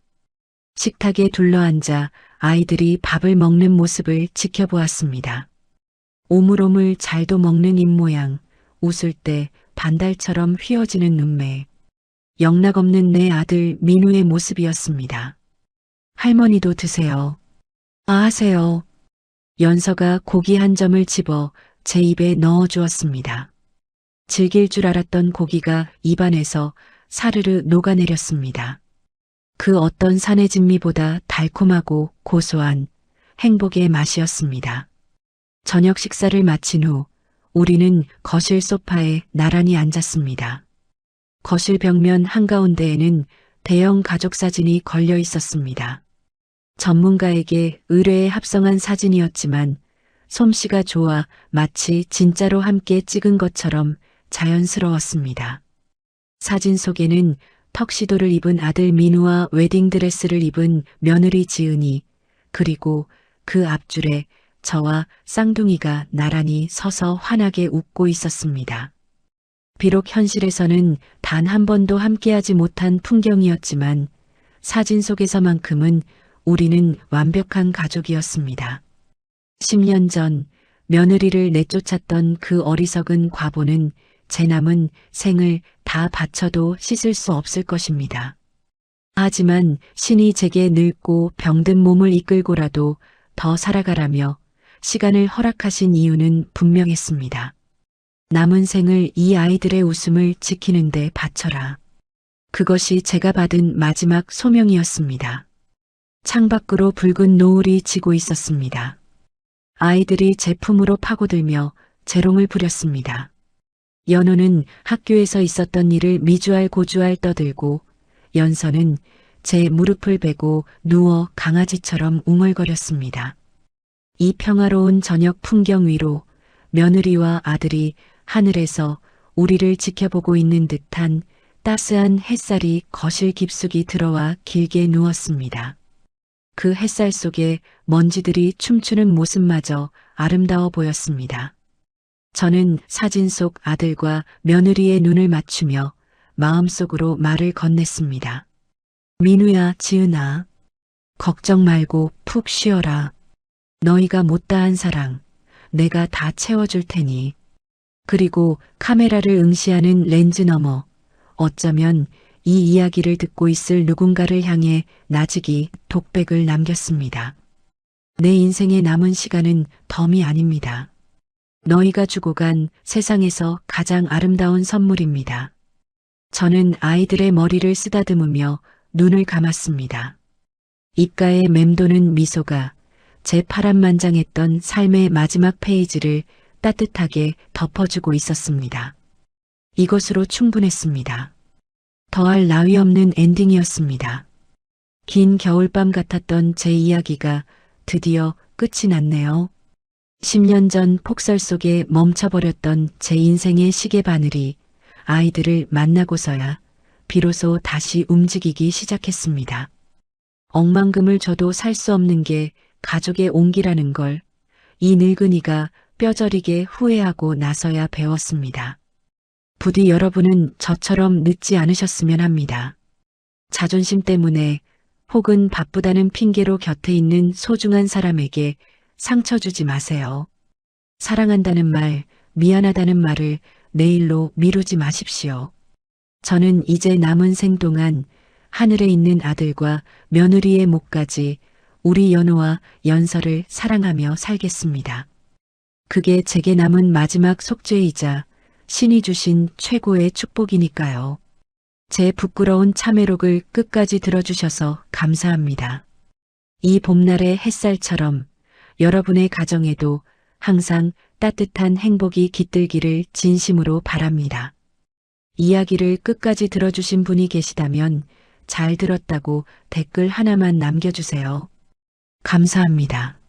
식탁에 둘러앉아 아이들이 밥을 먹는 모습을 지켜보았습니다. 오물오물 잘도 먹는 입모양, 웃을 때 반달처럼 휘어지는 눈매, 영락없는 내 아들 민우의 모습이었습니다. 할머니도 드세요. 하세요. 연서가 고기 한 점을 집어 제 입에 넣어 주었습니다. 질길 줄 알았던 고기가 입안에서 사르르 녹아내렸습니다. 그 어떤 산의 진미보다 달콤하고 고소한 행복의 맛이었습니다. 저녁 식사를 마친 후 우리는 거실 소파에 나란히 앉았습니다. 거실 벽면 한가운데에는 대형 가족 사진이 걸려 있었습니다. 전문가에게 의뢰에 합성한 사진이었지만 솜씨가 좋아 마치 진짜로 함께 찍은 것처럼 자연스러웠습니다. 사진 속에는 턱시도를 입은 아들 민우와 웨딩드레스를 입은 며느리 지은이, 그리고 그 앞줄에 저와 쌍둥이가 나란히 서서 환하게 웃고 있었습니다. 비록 현실에서는 단 한 번도 함께하지 못한 풍경이었지만 사진 속에서만큼은 우리는 완벽한 가족이었습니다. 10년 전 며느리를 내쫓았던 그 어리석은 과보는 제 남은 생을 다 바쳐도 씻을 수 없을 것입니다. 하지만 신이 제게 늙고 병든 몸을 이끌고라도 더 살아가라며 시간을 허락하신 이유는 분명했습니다. 남은 생을 이 아이들의 웃음을 지키는 데 바쳐라. 그것이 제가 받은 마지막 소명이었습니다. 창밖으로 붉은 노을이 지고 있었습니다. 아이들이 제 품으로 파고들며 재롱을 부렸습니다. 연호는 학교에서 있었던 일을 미주알 고주알 떠들고 연서는 제 무릎을 베고 누워 강아지처럼 웅얼거렸습니다. 이 평화로운 저녁 풍경 위로 며느리와 아들이 하늘에서 우리를 지켜보고 있는 듯한 따스한 햇살이 거실 깊숙이 들어와 길게 누웠습니다. 그 햇살 속에 먼지들이 춤추는 모습마저 아름다워 보였습니다. 저는 사진 속 아들과 며느리의 눈을 맞추며 마음속으로 말을 건넸습니다. 민우야, 지은아, 걱정 말고 푹 쉬어라. 너희가 못다한 사랑, 내가 다 채워줄 테니. 그리고 카메라를 응시하는 렌즈 너머, 어쩌면 이 이야기를 듣고 있을 누군가를 향해 나직이 독백을 남겼습니다. 내 인생에 남은 시간은 덤이 아닙니다. 너희가 주고 간 세상에서 가장 아름다운 선물입니다. 저는 아이들의 머리를 쓰다듬으며 눈을 감았습니다. 입가에 맴도는 미소가 제 파란만장했던 삶의 마지막 페이지를 따뜻하게 덮어주고 있었습니다. 이것으로 충분했습니다. 더할 나위 없는 엔딩이었습니다. 긴 겨울밤 같았던 제 이야기가 드디어 끝이 났네요. 10년 전 폭설 속에 멈춰버렸던 제 인생의 시계바늘이 아이들을 만나고서야 비로소 다시 움직이기 시작했습니다. 억만금을 줘도 살 수 없는 게 가족의 온기라는 걸 이 늙은이가 뼈저리게 후회하고 나서야 배웠습니다. 부디 여러분은 저처럼 늦지 않으셨으면 합니다. 자존심 때문에 혹은 바쁘다는 핑계로 곁에 있는 소중한 사람에게 상처 주지 마세요. 사랑한다는 말, 미안하다는 말을 내일로 미루지 마십시오. 저는 이제 남은 생 동안 하늘에 있는 아들과 며느리의 목까지 우리 연호와 연서를 사랑하며 살겠습니다. 그게 제게 남은 마지막 속죄이자 신이 주신 최고의 축복이니까요. 제 부끄러운 참회록을 끝까지 들어주셔서 감사합니다. 이 봄날의 햇살처럼 여러분의 가정에도 항상 따뜻한 행복이 깃들기를 진심으로 바랍니다. 이야기를 끝까지 들어주신 분이 계시다면 잘 들었다고 댓글 하나만 남겨주세요. 감사합니다.